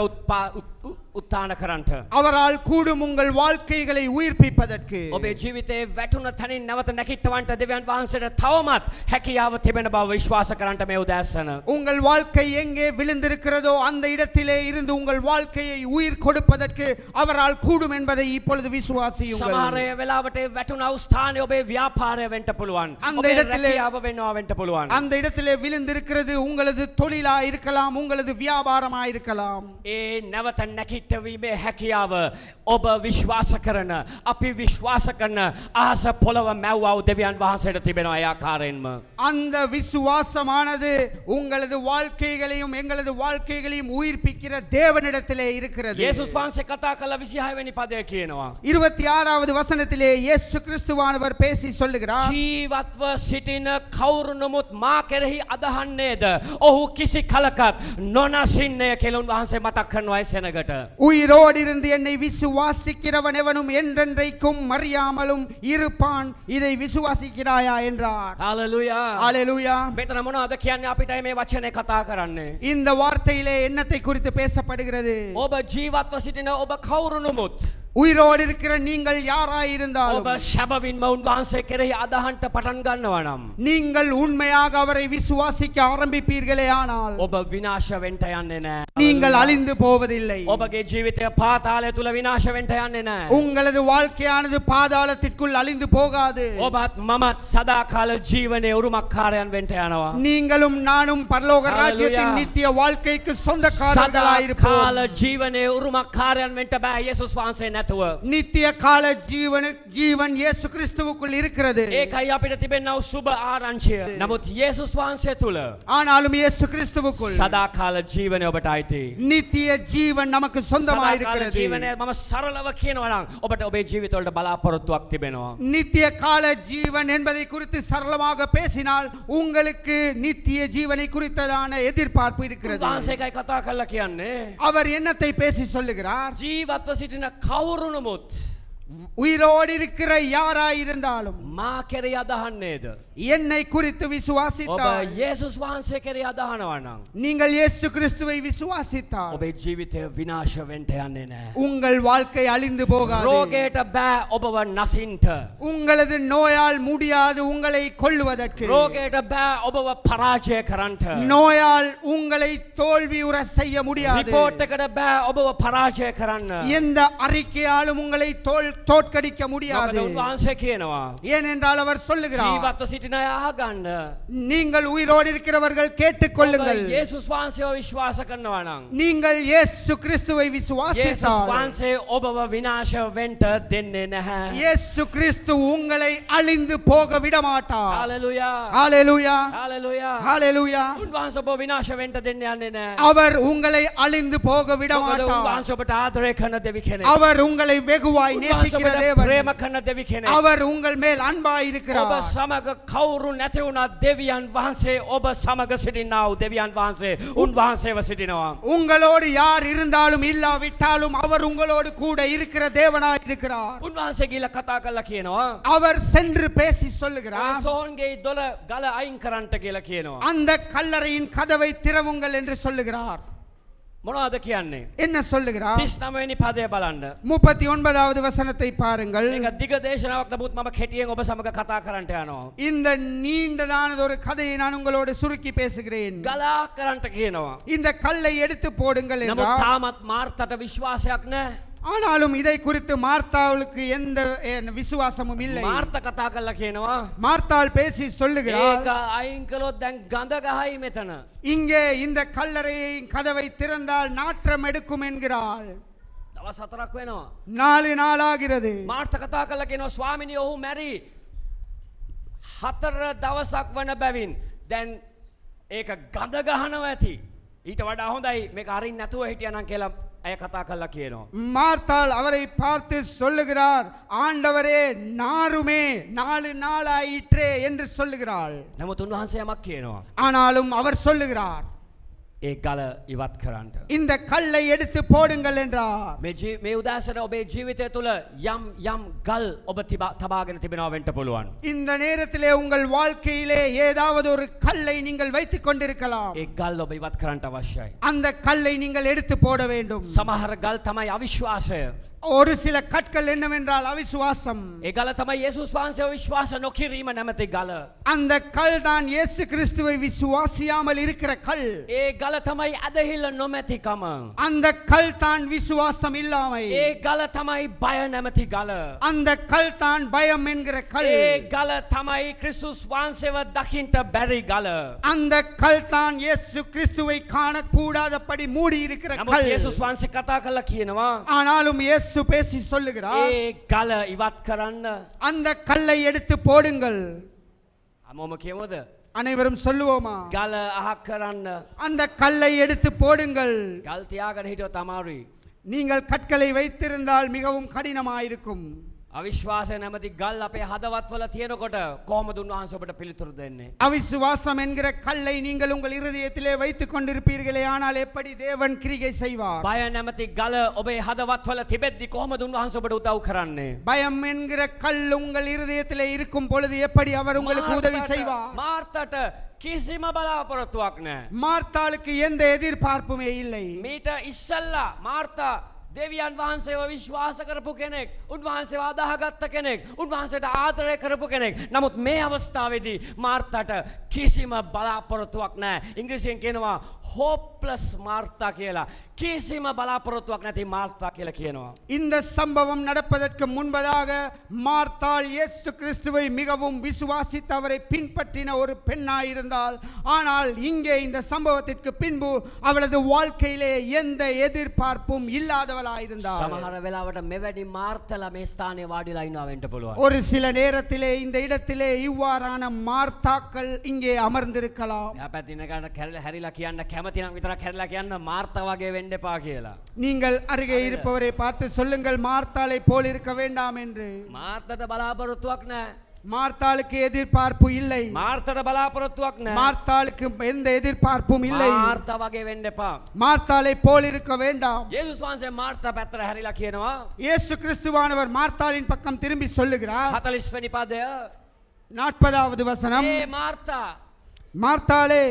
උත්තාන කරන්නට. அவரால் கூடும் உங்கள் வாழ்க்கைகளை உயிர்ப்பிப்பதற்கு. ඔබේ ජීවිතේ වැටුණ තනින් නැවත නැකිටවන්ට දෙවියන් වහන්සේට තවමත් හැකියාව තිබෙන බව විශ්වාස කරන්නට මේ උදෑසන. உங்கள் வாழ்க்கை எங்கே விழுந்திருக்கிறதோ அந்த இடத்திலே இருந்து உங்கள் வாழ்க்கையை உயிர் கொடுப்பதற்கு அவரால் கூடும் என்பதை இப்பொழுது விசுவாசியுங்கள். සමහර වෙලාවට ඒ වැටුණ ස්ථානයේ ඔබේ ව්‍යාපාරය වෙන්න පුළුවන්. அந்த ඔබේ இடத்திலே- රැකියාව වෙනවා වෙන්න පුළුවන්. அந்த இடத்திலே விழுந்திருக்கிறது உங்களது தொழிலா இருக்கலாம், உங்களது வியாபாரமா இருக்கலாம். ඒ නැවත නැකිටවීමේ හැකියාව ඔබ විශ්වාස කරන අපි විශ්වාස කරන අහස පොළව මැව්වා වූ දෙවියන් වහන්සේට තිබෙනවා ඒ ආකාරයෙන්ම. அந்த விசுவாசமானது உங்களது வாழ்க்கைகளையும் எங்களது வாழ்க்கைகளையும் உயிர்ப்பிக்கிற தேவனிடத்திலே இருக்கிறது. යේසුස් වහන්සේ කතා කළ 26 වෙනි පදය කියනවා. 26வது வசனத்திலே இயேசு கிறிஸ்துவானவர் பேசி சொல்லுகிறார், ජීවත්ව සිටින කවුරු නමුත් මා කෙරෙහි අදහන්නේද ඔහු කිසි කලකත් නොනසින්නේ කියලා උන්වහන්සේ මතක් කරනවා ඒ සෙනගට. உயிரோடு இருந்து என்னை விசுவாசிக்கிறவன் எவனும் என்றென்றைக்கும் மறியாமலும் இருப்பான், இதை விசுவாசிக்கிறாயா என்றார். හalleluya. அல்லேலூயா. මෙතන මොනවද කියන්නේ අපිට මේ වචනේ කතා කරන්නේ? இந்த வார்த்தையிலே என்னத்தை குறித்து பேசப்படுகிறது? ඔබ ජීවත්ව සිටින ඔබ කවුරු නමුත් உயிரோடு இருக்கிற நீங்கள் யாராயிருந்தாலும் ඔබ සැබවින්ම උන්වහන්සේ කෙරෙහි අදහන්ට පටන් ගන්නවා නම් நீங்கள் உண்மையாக அவரை விசுவாசிக்க ஆரம்பிப்பீர்களே ஆனால் ඔබ විනාශ වෙන්න යන්නේ නැහැ. நீங்கள் அழிந்து போவதில்லை. ඔබගේ ජීවිතය පාතාලය තුල විනාශ වෙන්න යන්නේ නැහැ. உங்களது வாழ்க்கையானது பாதாளத்திற்குள் அழிந்து போகாது. ඔබත් මමත් සදාකාල ජීවනයේ උරුමකාරයන් වෙන්න යනවා. நீங்களும் நானும் பரலோக Hallelujah. ராஜ்யத்தின் நித்திய வாழ்க்கைக்கு சொந்தக்காரர்களாயிருப்போம். සදාකාල ජීවනයේ උරුමකාරයන් වෙන්න බෑ යේසුස් වහන්සේ නැතුව. நித்திய கால ஜீவன் இயேசு கிறிஸ்துவுக்குள் இருக்கிறது. ඒකයි අපිට තිබෙනා වූ සුබ ආරංචිය. නමුත් යේසුස් වහන්සේ තුල ஆனாலும் இயேசு கிறிஸ்துவுக்குள் සදාකාල ජීවනය ඔබට අයිති. நித்திய ஜீவன் நமக்கு සදාකාල சொந்தமாயிருக்கிறது. ජීවනය මම සරලව කියනවා නම් ඔබට ඔබේ ජීවිතවලට බලාපොරොත්තුවක් තිබෙනවා. நித்திய கால ஜீவன் என்பதை குறித்து சரளமாக பேசினால் உங்களுக்கு நித்திய ஜீவனை குறித்ததான எதிர்பார்ப்பு இருக்கிறது. උන්වහන්සේකයි කතා කරලා කියන්නේ அவர் என்னத்தை பேசி சொல்லுகிறார்? ජීවත්ව සිටින කවුරු නමුත් உயிரோடு இருக்கிற யாராயிருந்தாலும் මා කෙරෙහි අදහන්නේද? என்னை குறித்து ඔබ விசுவாசித்தால், යේසුස් වහන්සේ කෙරෙහි අදහනවා නම් நீங்கள் இயேசு கிறிஸ்துவை விசுவாசித்தால் ඔබේ ජීවිතය විනාශ වෙන්න යන්නේ නැහැ. உங்கள் வாழ்க்கை அழிந்து போகாது. රෝගයට බෑ ඔබව නසින්ට. உங்களது நோயால் முடியாது உங்களை கொல்லுவதற்கு. රෝගයට බෑ ඔබව පරාජය කරන්නට. நோயால் உங்களை தோல்வியுற செய்ய முடியாது. රිපෝට් එකට බෑ ඔබව පරාජය කරන්න. எந்த அறிக்கையாலும் உங்களை தோற்கடிக்க முடியாது. මොකද උන්වහන්සේ කියනවා ஏனென்றால் அவர் சொல்லுகிறார், ජීවත්ව සිටින අය අහගන්න. நீங்கள் உயிரோடு இருக்கிறவர்கள் கேட்டுக்கொள்ளுங்கள். ඔබ යේසුස් වහන්සේව විශ්වාස කරනවා නම් நீங்கள் இயேசு கிறிஸ்துவை යේසුස් விசுவாசித்தால் වහන්සේ ඔබව විනාශ වෙන්න දෙන්නේ නැහැ. இயேசு கிறிஸ்து உங்களை அழிந்து போக விட மாட்டார். හalleluya. ஹalleluya. හalleluya. ஹalleluya. උන්වහන්සේ ඔබව විනාශ වෙන්න දෙන්නේ යන්නේ නැහැ. அவர் உங்களை அழிந்து போக விட මොකද மாட்டார். උන්වහන්සේ ඔබට ආදරය කරන දෙවි කෙනෙක්. அவர் உங்களை வெகுவாய் උන්වහන්සේ நேசிக்கிற ඔබට தேவன். ප්‍රේම කරන දෙවි කෙනෙක්. அவர் உங்கள் மேல் அன்பாய் ඔබ இருக்கிறார். සමග කවුරු නැති වුණත් දෙවියන් වහන්සේ ඔබ සමග සිටිනා වූ දෙවියන් වහන්සේ උන්වහන්සේව සිටිනවා. உங்களோடு யார் இருந்தாலும் இல்லாவிட்டாலும் அவர் உங்களோடு கூட இருக்கிற தேவனாய் இருக்கிறார். උන්වහන්සේ ගිහලා කතා කරලා කියනවා அவர் சென்று பேசி சொல்லுகிறார், සෝන්ගේ දොළ ගල අයින් කරන්නට කියලා කියනවා. அந்த கல்லறையின் கதவை திறவுங்கள் என்று சொல்லுகிறார். මොනවද කියන්නේ? என்ன சொல்லுகிறார்? 39 වෙනි පදය බලන්න. 39வது வசனத்தை பாருங்கள். මේක දිග දේශනාවක් නමුත් මම කෙටියෙන් ඔබ සමග කතා කරන්නට යනවා. இந்த நீண்டதானது ஒரு கதையை நான் உங்களோடு சுருக்கி பேசுகிறேன். ගලා කරන්නට කියනවා. இந்த கல்லை எடுத்து போடுங்கள் නමුත් என்றார். තාමත් මාර්තට විශ්වාසයක් නැහැ. ஆனாலும் இதை குறித்து மார்த்தாளுக்கு எந்த விசுவாசமும் இல்லை. මාර්ත කතා කරලා කියනවා. மார்த்தாள் பேசி சொல்லுகிறார், ඒක අයින් කළොත් දැන් ගඳ ගහයි මෙතන. இங்கே இந்த கல்லறையை கதவை திறந்தால் நாற்றம் எடுக்கும் என்கிறாள். දවස් 4ක් වෙනවා. 4 நாளாகிறது. මාර්ත කතා කරලා කියනවා ස්වාමිනී ඔහු මැරි 4 දවසක් වන බැවින් දැන් ඒක ගඳ ගහනවා ඇති. ඊට වඩා හොඳයි මේක අරින්න නැතුව හිටියනම් කියලා ඇය කතා කරලා කියනවා. மார்த்தாள் அவரை பார்த்து சொல்லுகிறார், ஆண்டவரே நாருமே 4 நாளாயிற்றே என்று சொல்லுகிறாள். නමුත් උන්වහන්සේ යමක් කියනවා. ஆனாலும் அவர் சொல்லுகிறார், ඒ ගල ඉවත් කරන්න. இந்த கல்லை எடுத்து போடுங்கள் என்றார். මේ උදෑසන ඔබේ ජීවිතය තුළ යම් ගල් ඔබ තබාගෙන තිබෙනවා වෙන්න පුළුවන්. இந்த நேரத்திலே உங்கள் வாழ்க்கையிலே ஏதாவது ஒரு கல்லை நீங்கள் வைத்துக் கொண்டிருக்கலாம். ඒ ගල් ඔබ ඉවත් කරන්න අවශ්‍යයි. அந்த கல்லை நீங்கள் எடுத்து போட வேண்டும். සමහර ගල් තමයි අවිශ්වාසය. ஒரு சில கற்கள் என்னவென்றால் அவிசுவாசம். ඒ ගල තමයි යේසුස් වහන්සේව විශ්වාස නොකිරීම නැමැති ගල. அந்த கல் தான் இயேசு கிறிஸ்துவை விசுவாசியாமல் இருக்கிற கல். ඒ ගල තමයි ඇදහිල්ල නොමැතිකම. அந்த கல் தான் விசுவாசம் இல்லாமை. ඒ ගල තමයි බය නැමැති ගල. அந்த கல் தான் பயம் என்கிற கல். ඒ ගල තමයි ක්‍රිස්තුස් වහන්සේව දකින්ට බැරි ගල. அந்த கல் தான் இயேசு கிறிஸ்துவை காணக்கூடாதபடி மூடி இருக்கிற නමුත් கல். යේසුස් වහන්සේ කතා කරලා කියනවා ஆனாலும் இயேசு பேசி சொல்லுகிறார், ඒ ගල ඉවත් කරන්න. அந்த கல்லை எடுத்து போடுங்கள். අමෝම කියමුද? அனைவரும் சொல்லுவோமா? ගල අහක් කරන්න. அந்த கல்லை எடுத்து போடுங்கள். ගල් තියාගෙන හිටියොත් අමාරුයි. நீங்கள் கற்களை வைத்திருந்தால் மிகவும் கடினமாயிருக்கும். අවිශ්වාසය නැමැති ගල් අපේ හදවත්වල තියෙනකොට කොහොමද උන්වහන්සේ ඔබට පිළිතුරු දෙන්නේ? அவிசுவாசம் என்கிற கல்லை நீங்கள் உங்கள் இருதயத்திலே வைத்துக் கொண்டிருப்பீர்களே, ஆனால் எப்படி தேவன் கிரியை செய்வார்? බය නැමැති ගල ඔබේ හදවත්වල තිබෙද්දි කොහොමද උන්වහන්සේ ඔබට උදව් කරන්නේ? பயம் என்கிற கல் உங்கள் இருதயத்திலே இருக்கும் பொழுது எப்படி அவர் உங்களுக்கு உதவி செய்வார்? මාර්තට කිසිම බලාපොරොත්තුවක් නැහැ. மார்த்தாளுக்கு எந்த எதிர்பார்ப்புமே இல்லை. මීට ඉස්සල්ලා මාර්තා දෙවියන් වහන්සේව විශ්වාස කරපු කෙනෙක්, උන්වහන්සේව අදාහගත්ත කෙනෙක්, උන්වහන්සේට ආදරය කරපු කෙනෙක්. නමුත් මේ අවස්ථාවේදී මාර්තාට කිසිම බලාපොරොත්තුවක් නැහැ. ඉංග්‍රීසියෙන් කියනවා hopeless මාර්තා කියලා. කිසිම බලාපොරොත්තුවක් නැති මාර්තා කියලා කියනවා. இந்த சம்பவம் நடப்பதற்கு முன்பதாக மார்த்தாள் இயேசு கிறிஸ்துவை மிகவும் விசுவாசித்து அவரை பின்பற்றின ஒரு பெண்ணாயிருந்தாள். ஆனால் இங்கே இந்த சம்பவத்திற்கு பின்பு அவளது வாழ்க்கையிலே எந்த எதிர்பார்ப்பும் இல்லாதவளாயிருந்தாள். සමහර වෙලාවට මෙවැනි මාර්තලා මේ ස්ථානයේ வாடிලා ඉන්නවා වෙන්න පුළුවන්. ஒரு சில நேரத்திலே இந்த இடத்திலே இவ்வாறான மார்த்தாக்கள் இங்கே அமர்ந்திருக்கலாம். එහා පැත්තේ ඉන්න කෙනා හැරිලා කියන්න කැමති නම් විතරක් හැරිලා කියන්න මාර්තා වගේ වෙන්න එපා කියලා. நீங்கள் அருகே இருப்பவரை பார்த்து சொல்லுங்கள், மார்த்தாளை போல் இருக்க வேண்டாம் என்று. මාර්තට බලාපොරොත්තුවක් නැහැ. மார்த்தாளுக்கு எதிர்பார்ப்பு இல்லை. මාර්තට බලාපොරොත්තුවක් නැහැ. மார்த்தாளுக்கு எந்த எதிர்பார்ப்பும் இல்லை. මාර්තා වගේ වෙන්න එපා. மார்த்தாளை போல் இருக்க வேண்டாம். යේසුස් වහන්සේ මාර්තා පැත්තට හැරිලා කියනවා இயேசு கிறிஸ்துவானவர் மார்த்தாளின் பக்கம் திரும்பி சொல்லுகிறார். 40 වෙනි පදය. 40வது வசனம், ඒ මාර්තා மார்த்தாளே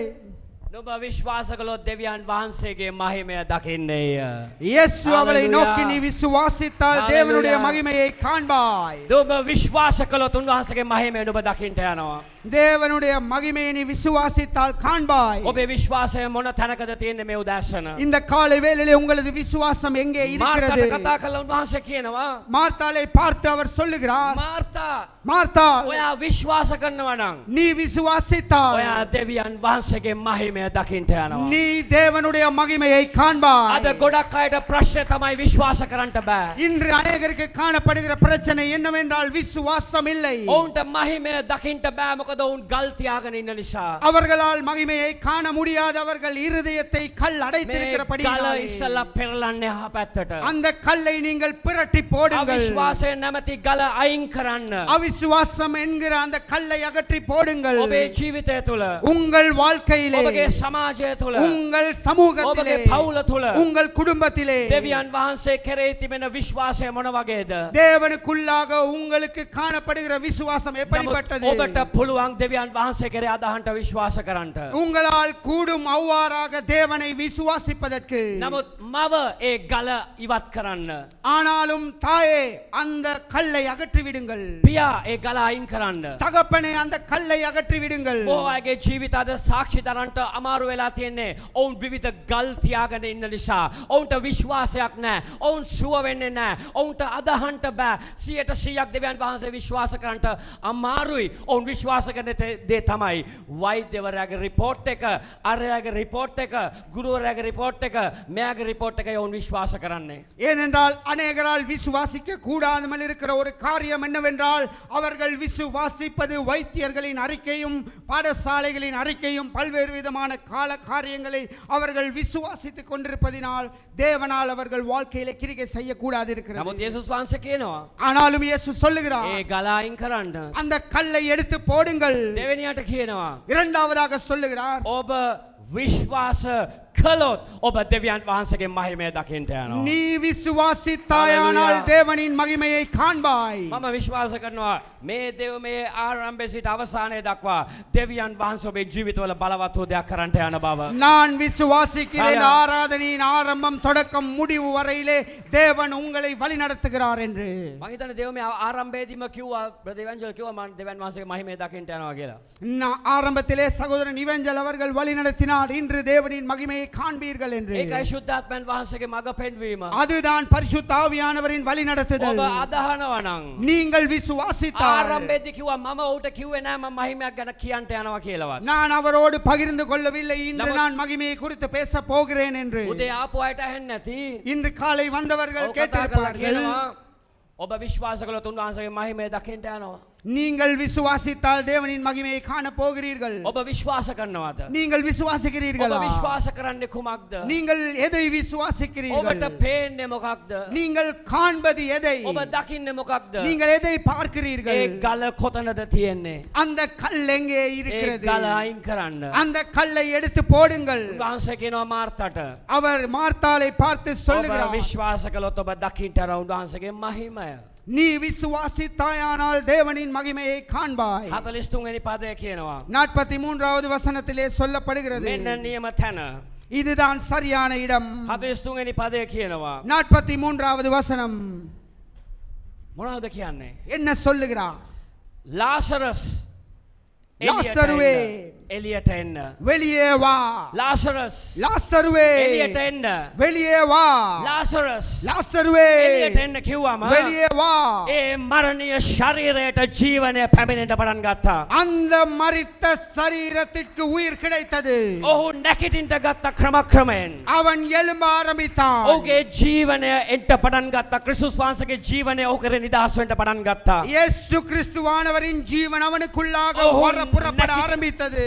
නුඹ විශ්වාස කළොත් දෙවියන් වහන්සේගේ මහිමය දකින්නේය. இயேசு அவளை Hallelujah. நோக்கி நீ விசுவாசித்தால் Hallelujah. தேவனுடைய மகிமையை காண்பாய். නුඹ විශ්වාස කළොත් උන්වහන්සේගේ මහිමය නුඹ දකින්න යනවා. தேவனுடைய மகிமையை நீ விசுவாசித்தால் காண்பாய். ඔබේ විශ්වාසය මොන තැනකද තියෙන්නේ මේ උදෑසන? இந்த காலை வேளையிலே உங்களது விசுவாசம் எங்கே இருக்கிறது? මාර්තාට කතා කළා උන්වහන්සේ කියනවා மார்த்தாளை பார்த்து அவர் சொல்லுகிறார், මාර්තා மார்த்தாள் ඔයා විශ්වාස කරනවා නම් நீ விசுவாசித்தால் ඔයා දෙවියන් වහන්සේගේ මහිමය දකින්න යනවා. நீ தேவனுடைய மகிமையை காண்பாய். අද ගොඩක් අයට ප්‍රශ්නේ තමයි විශ්වාස කරන්න බෑ. இன்று அநேகருக்கு காணப்படுகிற பிரச்சனை என்னவென்றால் விசுவாசம் இல்லை. ඔවුන්ට මහිමය දකින්න බෑ මොකද ඔවුන් ගල් තියාගෙන ඉන්න නිසා. அவர்களால் மகிமையை காண முடியாத அவர்கள் இருதயத்தை கல் මේ அடைத்திருக்கிறபடியால் ගල ඉස්සලා පෙරලන්නේ එහා පැත්තට. அந்த கல்லை நீங்கள் புரட்டி போடுங்கள். අවිශ්වාසය නැමැති ගල අයින් කරන්න. அவிசுவாசம் என்கிற அந்த கல்லை அகற்றி போடுங்கள். ඔබේ ජීවිතය තුළ உங்கள் வாழ்க்கையிலே, ඔබගේ සමාජය තුළ உங்கள் சமூகத்திலே, ඔබගේ පවුල තුළ உங்கள் குடும்பத்திலே දෙවියන් වහන්සේ කෙරෙහි තිබෙන විශ්වාසය මොන වගේද? தேவனுக்குள்ளாக உங்களுக்கு காணப்படுகிற விசுவாசம் எப்படிப்பட்டது? ඔබට පුළුවන් පුළුවන් දෙවියන් වහන්සේ කෙරේ අදහන්ට විශ්වාස කරන්නට. உங்களால் கூடும் அவ்வாறாக தேவனை விசுவாசிப்பதற்கு නමුත් මව ඒ ගල ඉවත් කරන්න. ஆனாலும் தாயே அந்த கல்லை அகற்றி விடுங்கள் පියා ඒ ගල අයින් කරන්න. தகப்பனே அந்த கல்லை அகற்றி விடுங்கள் බොහෝ අයගේ ජීවිත අද සාක්ෂි දරන්නට අමාරු වෙලා තියෙන්නේ. ඔවුන් විවිධ ගල් තියාගෙන ඉන්න නිසා. ඔවුන්ට විශ්වාසයක් නැහැ. ඔවුන් සුව වෙන්නේ නැහැ. ඔවුන්ට අදහන්ට බෑ. 100% දෙවියන් වහන්සේ විශ්වාස කරන්නට අමාරුයි. ඔවුන් විශ්වාස කරන දේ තමයි වෛද්‍යවරයාගේ රිපෝට් එක, අරයාගේ රිපෝට් එක, ගුරුවරයාගේ රිපෝට් එක, මෙයාගේ රිපෝට් එකයි ඔවුන් විශ්වාස කරන්නේ. ஏனென்றால் அநேகரால் விசுவாசிக்க கூடாமல் இருக்கிற ஒரு காரியம் என்னவென்றால் அவர்கள் விசுவாசிப்பது வைத்தியர்களின் அறிக்கையும் பாடசாலைகளின் அறிக்கையும் பல்வேறு விதமான கால காரியங்களை அவர்கள் விசுவாசித்துக் கொண்டிருப்பதினால் தேவனால் அவர்கள் வாழ்க்கையில கிரியை செய்யக்கூடாது இருக்கிறது. නමුත් යේසුස් වහන්සේ කියනවා ஆனாலும் இயேசு சொல்லுகிறார் ඒ ගල අයින් කරන්න. அந்த கல்லை எடுத்து போடுங்கள். දෙවෙනියට කියනවා இரண்டாவதாக சொல்லுகிறார் ඔබ විශ්වාස කළොත් ඔබ දෙවියන් වහන්සේගේ මහිමය දකින්න යනවා. நீ விசுவாசித்தாயானால் Hallelujah. தேவனின் மகிமையை காண்பாய். මම විශ්වාස කරනවා මේ දෙව මේ ආරම්භයේ සිට අවසානයේ දක්වා දෙවියන් වහන්සේ ඔබේ ජීවිතවල බලවත් වූ දෙයක් කරන්නට යන බව. நான் விசுவாசிக்கிறேன் Hallelujah. ஆராதனையின் ஆரம்பம் தொடக்கம் முடிவு வரையிலே தேவன் உங்களை வழி நடத்துகிறார் என்று. මම හිතන්නේ දෙව මේ ආරම්භයේදීම කිව්වා ප්‍රදේවංජල කිව්වා මම දෙවියන් වහන්සේගේ මහිමය දකින්න යනවා කියලා. ஆரம்பத்திலே சகோதரன் இவஞ்சல் அவர்கள் வழி நடத்தினார் இன்று தேவனின் மகிமையை காண்பீர்கள் என்று. ඒකයි ශුද්ධාත්මයන් වහන්සේගේ මඟ පෙන්වීම. அதுதான் பரிசுத்த ஆவியானவரின் வழி நடத்துதல். ඔබ අදහනවා නම් நீங்கள் விசுவாசித்தால் ආරම්භයේදී කිව්වා මම ඌට කිව්වේ නෑ මම මහිමයක් ගැන කියන්න යනවා කියලාවත්. நான் அவரோடு பகிர்ந்து கொள்ளவில்லை இன்று நான் மகிமையை குறித்து பேச போகிறேன் என்று. උදේ ආපු අයට ඇහෙන්නේ නැති. இன்று காலை வந்தவர்கள் ඔව් කතා කරලා கேட்டிருப்பார்கள். කියනවා ඔබ විශ්වාස කළොත් උන්වහන්සේගේ මහිමය දකින්න යනවා. நீங்கள் விசுவாசித்தால் தேவனின் மகிமையை காண போகிறீர்கள். ඔබ විශ්වාස කරනවද? நீங்கள் ඔබ விசுவாசிக்கிறீர்களா? විශ්වාස කරන්නේ කුමක්ද? நீங்கள் எதை விசுவாசிக்கிறீர்கள்? ඔබට පේන්නේ මොකක්ද? நீங்கள் காண்பது எதை? ඔබ දකින්නේ මොකක්ද? நீங்கள் எதை பார்க்கிறீர்கள்? ඒ ගල කොතනද තියෙන්නේ? அந்த கல் எங்கே ඒ இருக்கிறது? ගල අයින් කරන්න. அந்த கல்லை எடுத்து போடுங்கள். උන්වහන්සේ කියනවා මාර්තාට அவர் மார்த்தாளை பார்த்து ඔබ சொல்லுகிறார், විශ්වාස කළොත් ඔබ දකින්න යන උන්වහන්සේගේ මහිමය. நீ விசுவாசித்தாயானால் தேவனின் மகிமையை காண்பாய். 43 වෙනි පදය කියනවා 43வது வசனத்திலே சொல்லப்படுகிறது. මෙන්න නියම තැන. இதுதான் சரியான இடம். 43 වෙනි පදය කියනවා 43வது வசனம் මොනවද කියන්නේ? என்ன சொல்லுகிறார்? ලාසරස් லாசருவே එළියට එන්න. வெளியே வா. ලාසරස් லாசருவே එළියට එන්න. வெளியே வா. ලාසරස් லாசருவே එළියට එන්න කිව්වම வெளியே வா. ඒ මරණීය ශරීරයට ජීවනය පැමිණෙන්න පටන් ගත්තා. அந்த மரித்த சரீரத்திற்கு உயிர் கிடைத்தது. ඔහු නැගිටින්න ගත්ත ක්‍රමක්‍රමයෙන් அவன் எழும்ப ஆரம்பித்தான். ඔහුගේ ජීවනය එන්න පටන් ගත්තා. ක්‍රිස්තුස් වහන්සේගේ ජීවනය ඔහු කරේ නිදහස් වෙන්න පටන් ගත්තා. இயேசு கிறிஸ்துவானவரின் ஜீவன் அவனுக்குள்ளாக ஓ, வர புறப்பட நக்கி- ஆரம்பித்தது.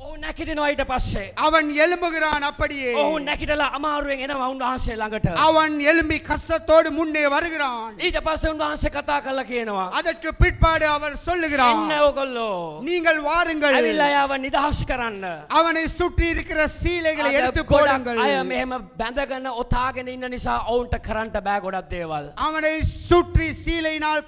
ඔහු නැගිටිනවා ඊට පස්සේ. அவன் எழும்புகிறான் அப்படியே. ඔහු නැගිටලා අමාරුවෙන් එනවා උන්වහන්සේ ළඟට. அவன் எழும்பி கஷ்டத்தோடு முன்னே வருகிறான். ඊට පස්සේ උන්වහන්සේ කතා කරලා කියනවා அதற்கு பிற்பாடு அவர் එන්න சொல்லுகிறார், ඕගොල්ලෝ. நீங்கள் வாருங்கள், ඇවිල්ලා යාව නිදහස් කරන්න. அவனை சுற்றி இருக்கிற சீலைகளை අද எடுத்து ගොඩක් போடுங்கள். අය මෙහෙම බැඳගෙන ඔතාගෙන ඉන්න නිසා ඔවුන්ට කරන්න බෑ ගොඩක් දේවල්. அவனை சுற்றி சீலையினால்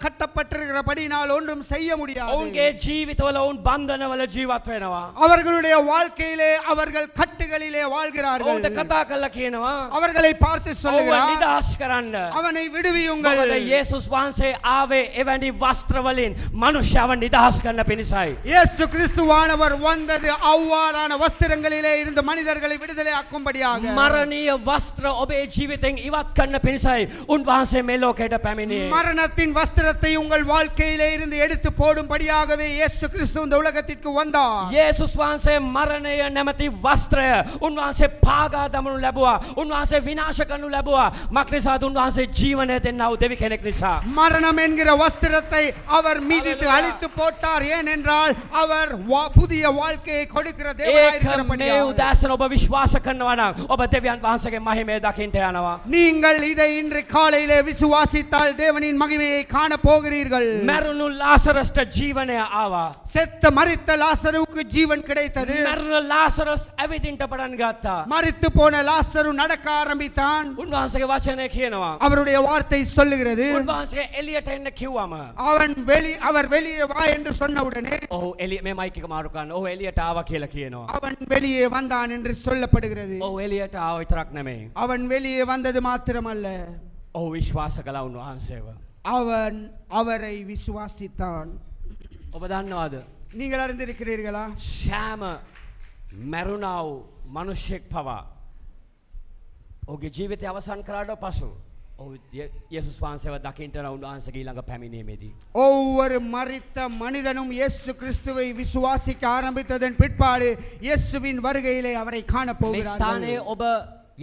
கட்டப்பட்டிருக்கிறபடினால் ஒன்றும் செய்ய முடியாது. ඔවුන්ගේ ජීවිතවල ඔවුන් බන්ධනවල ජීවත් වෙනවා. அவர்களுடைய வாழ்க்கையிலே அவர்கள் கட்டுகளிலே வாழ்கிறார்கள். ඔවුන්ට කතා කරලා කියනවා அவர்களை பார்த்து ඔවුන් சொல்லுகிறார், නිදහස් කරන්න. அவனை விடுவியுங்கள். මොකද යේසුස් වහන්සේ ආවේ එවැනි වස්ත්‍ර වලින් මනුෂ්‍යව නිදහස් කරන්න පිණිසයි. இயேசு கிறிஸ்துவானவர் வந்தது அவ்வாறான வஸ்திரங்களிலே இருந்து மனிதர்களை விடுதலை ஆக்கும்படியாக. මරණීය වස්ත්‍ර ඔබේ ජීවිතෙන් ඉවත් කරන්න පිණිසයි උන්වහන්සේ මේ ලෝකයට පැමිණියේ. மரணத்தின் வஸ்திரத்தை உங்கள் வாழ்க்கையிலே இருந்து எடுத்து போடும்படியாகவே இயேசு கிறிஸ்து இந்த உலகத்திற்கு வந்தார். යේසුස් වහන්සේ මරණය නැමැති වස්ත්‍රය උන්වහන්සේ පාගා දමනු ලැබුවා. උන්වහන්සේ විනාශ කරනු ලැබුවා. මක්නිසාද උන්වහන්සේ ජීවනය දෙන්නා වූ දෙවි කෙනෙක් නිසා. மரணம் என்கிற வஸ்திரத்தை அவர் மிதித்து Hallelujah. அழித்து போட்டார். ஏனென்றால் அவர் புதிய வாழ்க்கையை கொடுக்கிற ඒක தேவனாய் මේ இருக்கிறபடியால். උදෑසන ඔබ විශ්වාස කරනවා නම් ඔබ දෙවියන් වහන්සේගේ මහිමය දකින්න යනවා. நீங்கள் இதை இன்று காலையிலே விசுவாசித்தால் தேவனின் மகிமையை காண போகிறீர்கள். මැරුණු ලාසරස්ට ජීවනය ආවා. செத்த மரித்த லாசருவுக்கு ஜீவன் கிடைத்தது. මැරුණ ලාසරස් ඇවිදින්ට පටන් ගත්තා. மரித்து போன லாசரு நடக்க ஆரம்பித்தான். උන්වහන්සේගේ වචනය කියනවා. அவருடைய வார்த்தை சொல்லுகிறது, උන්වහන්සේ එළියට එන්න කිව්වම அவர் வெளியே வா என்று சொன்னவுடனே ඔහු එළිය මේ මයික් එක මාරු කරන්න. ඔහු එළියට ආවා කියලා කියනවා. அவன் வெளியே வந்தான் என்று சொல்லப்படுகிறது. ඔහු එළියට ආව විතරක් නෙමෙයි. அவன் வெளியே வந்தது மாத்திரமல்ல, ඔහු විශ්වාස කළා උන්වහන්සේව. அவன் அவரை விசுவாசித்தான். ඔබ දන්නවද? நீங்கள் அறிந்திருக்கிறீர்களா? සෑම මැරුණා වූ මිනිසෙක් පවා ඔහුගේ ජීවිතය අවසන් කරාට පසු ඔහු යේසුස් වහන්සේව දකින්නට උන්වහන්සේගේ ළඟ පැමිණීමේදී ஒவ்வொரு மரித்த மனிதனும் இயேசு கிறிஸ்துவை விசுவாசிக்க ஆரம்பித்ததன் பிற்பாடு இயேசுவின் வருகையிலே அவரை காண මේ போகிறார்கள். ස්ථානයේ ඔබ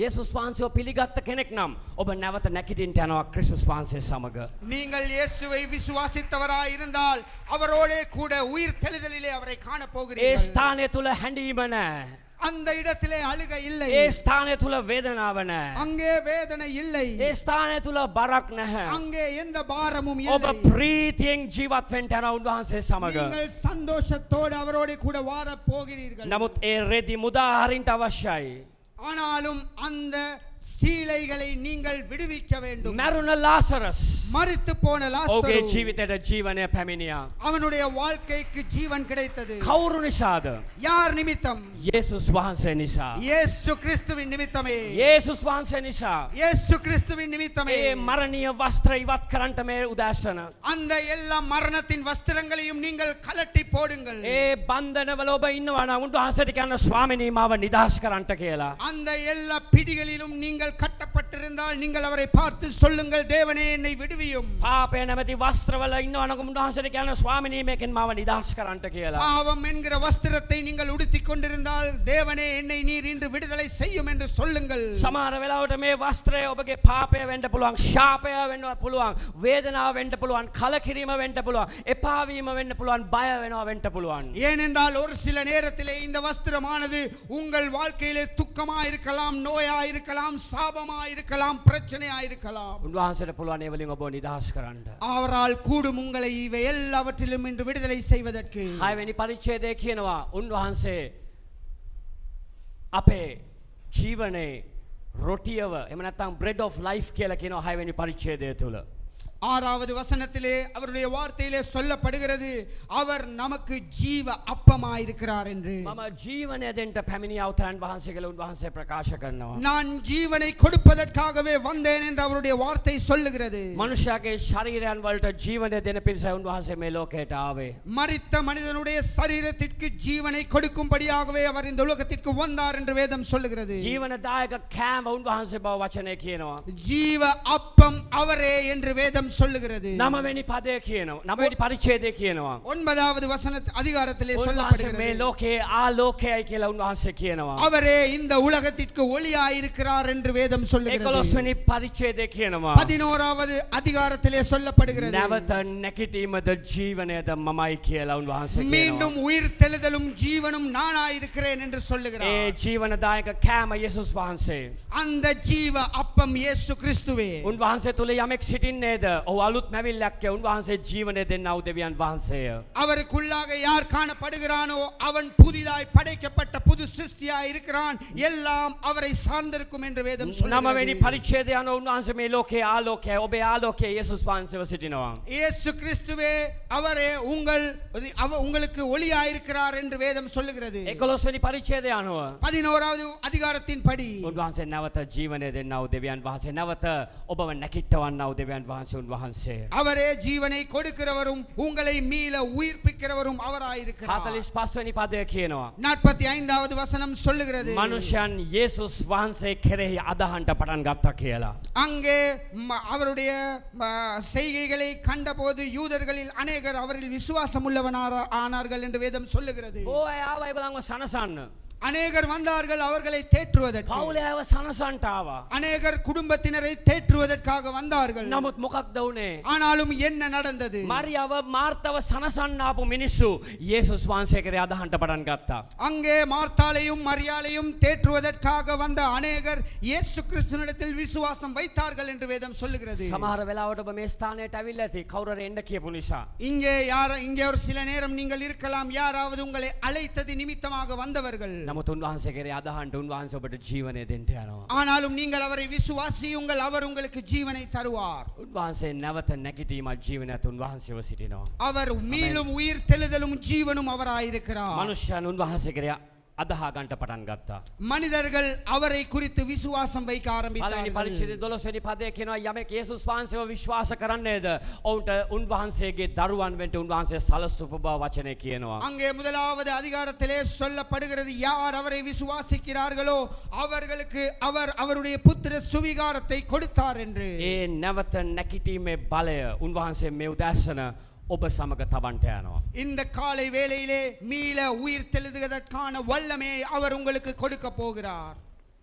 යේසුස් වහන්සේව පිළිගත්ත කෙනෙක් නම් ඔබ නැවත නැගිටින්න යනවා ක්‍රිස්තුස් වහන්සේ සමග. நீங்கள் இயேசுவை விசுவாசித்தவராய் இருந்தால் அவரோடே கூட உயிர் தெளிதலிலே அவரை காண ඒ போகிறீர்கள். ස්ථානය තුල හැඬීම නැහැ. அந்த இடத்திலே அழுகை இல்லை, ඒ ස්ථානය තුල වේදනාව නැහැ. அங்கே வேதனை இல்லை, ඒ ස්ථානය තුල බරක් නැහැ. அங்கே எந்த பாரமும் ඔබ இல்லை. ප්‍රීතියෙන් ජීවත් වෙන්න යන උන්වහන්සේ සමග. நீங்கள் சந்தோஷத்தோடு அவரோடு கூட வாழ போகிறீர்கள். නමුත් ඒ රෙදි මුදා හරින්න අවශ්‍යයි. ஆனாலும் அந்த சீலைகளை நீங்கள் விடுவிக்க வேண்டும். මැරුණ ලාසරස් மரித்து போன ඔහුගේ லாசரு, ජීවිතයට ජීවනය පැමිණියා. அவனுடைய வாழ்க்கைக்கு ஜீவன் கிடைத்தது. කවුරු නිසාද? யார் நிமித்தம்? යේසුස් වහන්සේ නිසා. இயேசு கிறிஸ்துவின் நிமித்தமே. යේසුස් වහන්සේ නිසා. இயேசு கிறிஸ்துவின் நிமித்தமே. ඒ මරණීය වස්ත්‍ර ඉවත් කරන්නට මේ උදෑසන. அந்த எல்லா மரணத்தின் வஸ்திரங்களையும் நீங்கள் கலட்டி போடுங்கள். ඒ බන්ධනවල ඔබ ඉන්නවා නම් උන්වහන්සේට කියන්න ස්වාමිනී මාව නිදහස් කරන්නට කියලා. அந்த எல்லா பிடிகளிலும் நீங்கள் கட்டப்பட்டிருந்தால் நீங்கள் அவரை பார்த்து சொல்லுங்கள், தேவனே என்னை விடுவியும். පාපය නැමැති වස්ත්‍රවල ඉන්නවා නම් උන්වහන්සේට කියන්න ස්වාමිනී මේකෙන් මාව නිදහස් කරන්නට කියලා. பாவம் என்கிற வஸ்திரத்தை நீங்கள் உடுத்திக் கொண்டிருந்தால், தேவனே என்னை நீர் இன்று விடுதலை செய்யும் என்று சொல்லுங்கள். සමහර වෙලාවට මේ වස්ත්‍රය ඔබගේ පාපය වෙන්න පුළුවන්, ශාපය වෙන්න පුළුවන්, වේදනාව වෙන්න පුළුවන්, කලකිරීම වෙන්න පුළුවන්, එපා වීම වෙන්න පුළුවන්, බය වෙනවා වෙන්න පුළුවන්. ஏனென்றால் ஒரு சில நேரத்திலே இந்த வஸ்திரமானது உங்கள் வாழ்க்கையிலே துக்கமா இருக்கலாம், நோயா இருக்கலாம், சாபமா இருக்கலாம், பிரச்சனையா இருக்கலாம். උන්වහන්සේට පුළුවන් ඒ වලින් ඔබව නිදහස් කරන්න. அவரால் கூடும் உங்களை இவை எல்லாவற்றிலும் இன்று விடுதலை செய்வதற்கு. 6 වෙනි පරිච්ඡේදයේ කියනවා උන්වහන්සේ අපේ ජීවනයේ රොටියව එහෙම නැත්නම් bread of life කියලා කියනවා 6 වෙනි පරිච්ඡේදය තුල. 6வது வசனத்திலே அவருடைய வார்த்தையிலே சொல்லப்படுகிறது, அவர் நமக்கு ஜீவ அப்பமாயிருக்கிறார் என்று. මම ජීවනය දෙන්න පැමිණි අවතරන් වහන්සේ කියලා උන්වහන්සේ ප්‍රකාශ කරනවා. நான் ஜீவனை கொடுப்பதற்காகவே வந்தேன் என்று அவருடைய வார்த்தை சொல்லுகிறது. මනුෂ්‍යයාගේ ශරීරයන් වලට ජීවනය දෙන පිණිසයි උන්වහන්සේ මේ ලෝකයට ආවේ. மரித்த மனிதனுடைய சரீரத்திற்கு ஜீவனை கொடுக்கும்படியாகவே அவர் இந்த உலகத்திற்கு வந்தார் என்று வேதம் சொல்லுகிறது. ජීවනදායක කෑම උන්වහන්සේ බව වචනය කියනවා. ஜீவ அப்பம் அவரே என்று வேதம் சொல்லுகிறது. 9 වෙනි පදය කියනවා. 9 වෙනි පරිච්ඡේදය කියනවා. 9வது வசன அதிகாரத்திலே උන්වහන්සේ சொல்லப்படுகிறது, මේ ලෝකයේ ආලෝකයයි කියලා උන්වහන්සේ කියනවා. அவரே இந்த உலகத்திற்கு ஒளியாயிருக்கிறார் என்று வேதம் 11 சொல்லுகிறது. වෙනි පරිච්ඡේදය කියනවා. 11வது அதிகாரத்திலே சொல்லப்படுகிறது, නැවත නැගිටීමද ජීවනයද මමයි කියලා උන්වහන්සේ කියනවා. மீண்டும் உயிர் தெளிதலும் ஜீவனும் நானாயிருக்கிறேன் என்று ඒ சொல்லுகிறார். ජීවනදායක කෑම යේසුස් වහන්සේ. அந்த ஜீவ அப்பம் இயேசு கிறிஸ்துவே. උන්වහන්සේ තුල යමෙක් සිටින්නේද? ඔහු අලුත් මැවිල්ලක්. උන්වහන්සේ ජීවනය දෙන්නා වූ දෙවියන් වහන්සේය. அவருக்குள்ளாக யார் காணப்படுகிறானோ அவன் புதிதாய் படைக்கப்பட்ட புது சிருஷ்டியாய் இருக்கிறான். எல்லாம் அவரை சார்ந்திருக்கும் என்று வேதம் 9 වෙනි சொல்லுகிறது. පරිච්ඡේදය අනුව උන්වහන්සේ මේ ලෝකයේ ආලෝකයයි. ඔබේ ආලෝකය යේසුස් වහන්සේව සිටිනවා. இயேசு கிறிஸ்துவே அவரே உங்களுக்கு ஒளியாயிருக்கிறார் என்று வேதம் சொல்லுகிறது. 11 වෙනි පරිච්ඡේදය අනුව 11வது அதிகாரத்தின் படி උන්වහන්සේ නැවත ජීවනය දෙන්නා වූ දෙවියන් වහන්සේ, නැවත ඔබව නැකිටවන්නා වූ දෙවියන් වහන්සේ උන්වහන්සේ. அவரே ஜீவனை கொடுக்கிறவரும் உங்களை மீள உயிர்ப்பிக்கிறவரும் அவராயிருக்கிறார். 45 වෙනි පදය කියනවා. 45வது வசனம் சொல்லுகிறது, මනුෂ්‍යයන් යේසුස් වහන්සේ කෙරෙහි අදහන්ට පටන් ගත්තා කියලා. அங்கே அவருடைய செய்கைகளை கண்டபோது யூதர்களில் அநேகர் அவரில் விசுவாசம் உள்ளவனார் ஆனார்கள் என்று வேதம் சொல்லுகிறது. ඕ අය ආවා ඒගොල්ලන්ව සනසන්න. அநேகர் வந்தார்கள் அவர்களை தேற்றுவதற்கு. පවුලේ අයව සනසන්ට ආවා. அநேகர் குடும்பத்தினரை தேற்றுவதற்காக வந்தார்கள். නමුත් මොකක්ද වුනේ? ஆனாலும் என்ன நடந்தது? මරියව මාර්තව සනසන්න ආපු මිනිස්සු යේසුස් වහන්සේ කරේ අදහන්න පටන් ගත්තා. அங்கே மார்த்தாளையும் மரியாளையும் தேற்றுவதற்காக வந்த அநேகர் இயேசு கிறிஸ்துவினிடத்தில் விசுவாசம் வைத்தார்கள் என்று வேதம் சொல்லுகிறது. සමහර වෙලාවට ඔබ මේ ස්ථානයට ඇවිල්ලා ඇති කවුරු හරි එන්න කියපු නිසා. இங்கே ஒரு சில நேரம் நீங்கள் இருக்கலாம், யாராவது உங்களை அழைத்தது நிமித்தமாக வந்தவர்கள். නමුත් උන්වහන්සේ කරේ අදහන්න උන්වහන්සේ ඔබට ජීවනය දෙන්න යනවා. ஆனாலும் நீங்கள் அவரை விசுவாசியுங்கள், அவர் உங்களுக்கு ஜீவனை தருவார். උන්වහන්සේ නැවත නැගිටීමත් ජීවනයත් උන්වහන්සේව සිටිනවා. அவர் மீளும் உயிர் தெழுதலும் ஜீவனும் அவராயிருக்கிறார். මනුෂ්‍යයන් උන්වහන්සේ කරේ අදහා ගන්නට පටන් ගත්තා. மனிதர்கள் அவரை குறித்து விசுவாசம் வைக்க පළවෙනි ஆரம்பித்தார்கள். පරිච්ඡේදයේ 12 වෙනි පදයේ කියනවා යමෙක් යේසුස් වහන්සේව විශ්වාස කරන්නේද ඔවුන්ට උන්වහන්සේගේ දරුවන් වෙන්න උන්වහන්සේ සලස්වපු බව වචනේ කියනවා. அங்கே முதலாவது அதிகாரத்திலே சொல்லப்படுகிறது, யார் அவரை விசுவாசிக்கிறார்களோ அவர்களுக்கு அவர் அவருடைய புத்திர சுவிகாரத்தை கொடுத்தார் என்று. ඒ නැවත නැගිටීමේ බලය උන්වහන්සේ මේ උදෑසන ඔබ සමග තවන්ට යනවා. இந்த காலை வேளையிலே மீள உயிர் தெழுதுவதற்கான வல்லமையை அவர் உங்களுக்கு கொடுக்க போகிறார்.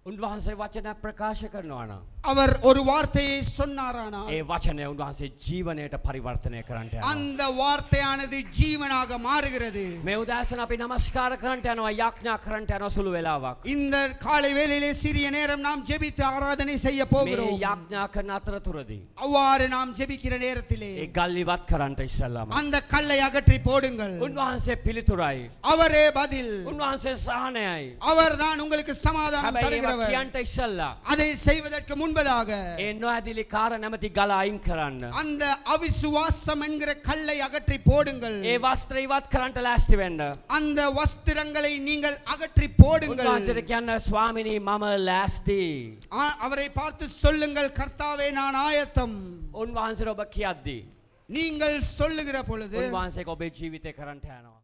උන්වහන්සේ වචන ප්‍රකාශ කරනවා නම් அவர் ஒரு வார்த்தையை சொன்னாரானா ඒ වචනය උන්වහන්සේ ජීවනයට පරිවර්තනය කරන්නට යනවා. அந்த வார்த்தையானது ஜீவனாக மாறுகிறது. මේ උදෑසන අපි නමස්කාර කරන්නට යනවා, යාඥා කරන්නට යනවා සුළු වෙලාවක්. இந்த காலை வேளையிலே சிறிய நேரம் நாம் ஜெபித்து ஆராதனை செய்ய මේ போகிறோம். යාඥා කරන අතරතුරදී அவ்வாறு நாம் ஜெபிக்கிற நேரத்திலே ඒ ගල් ඉවත් කරන්නට ඉස්සෙල්ලාම அந்த கல்லை அகற்றி போடுங்கள். උන්වහන්සේ පිළිතුරයි. அவரே பதில். උන්වහන්සේ සහනයයි. அவர்தான் உங்களுக்கு சமாதானம் හැබැයි ඒවා தருகிறவர். කියන්නට ඉස්සෙල්ලා அதை செய்வதற்கு முன்பதாக ඒ නොඇදිලි කාර නැමැති ගල අයින් කරන්න. அந்த அவிசுவாசம் என்கிற கல்லை அகற்றி போடுங்கள். ඒ වස්ත්‍ර ඉවත් කරන්නට ලෑස්ති වෙන්න. அந்த வஸ்திரங்களை நீங்கள் அகற்றி போடுங்கள். උන්වහන්සේට කියන්න ස්වාමිනී මම ලෑස්ති. அவரை பார்த்து சொல்லுங்கள், கர்த்தாவே நான் ஆயத்தம். උන්වහන්සේට ඔබ කියද්දී நீங்கள் சொல்லுகிற பொழுது උන්වහන්සේ ඔබේ ජීවිතේ කරන්නට යනවා.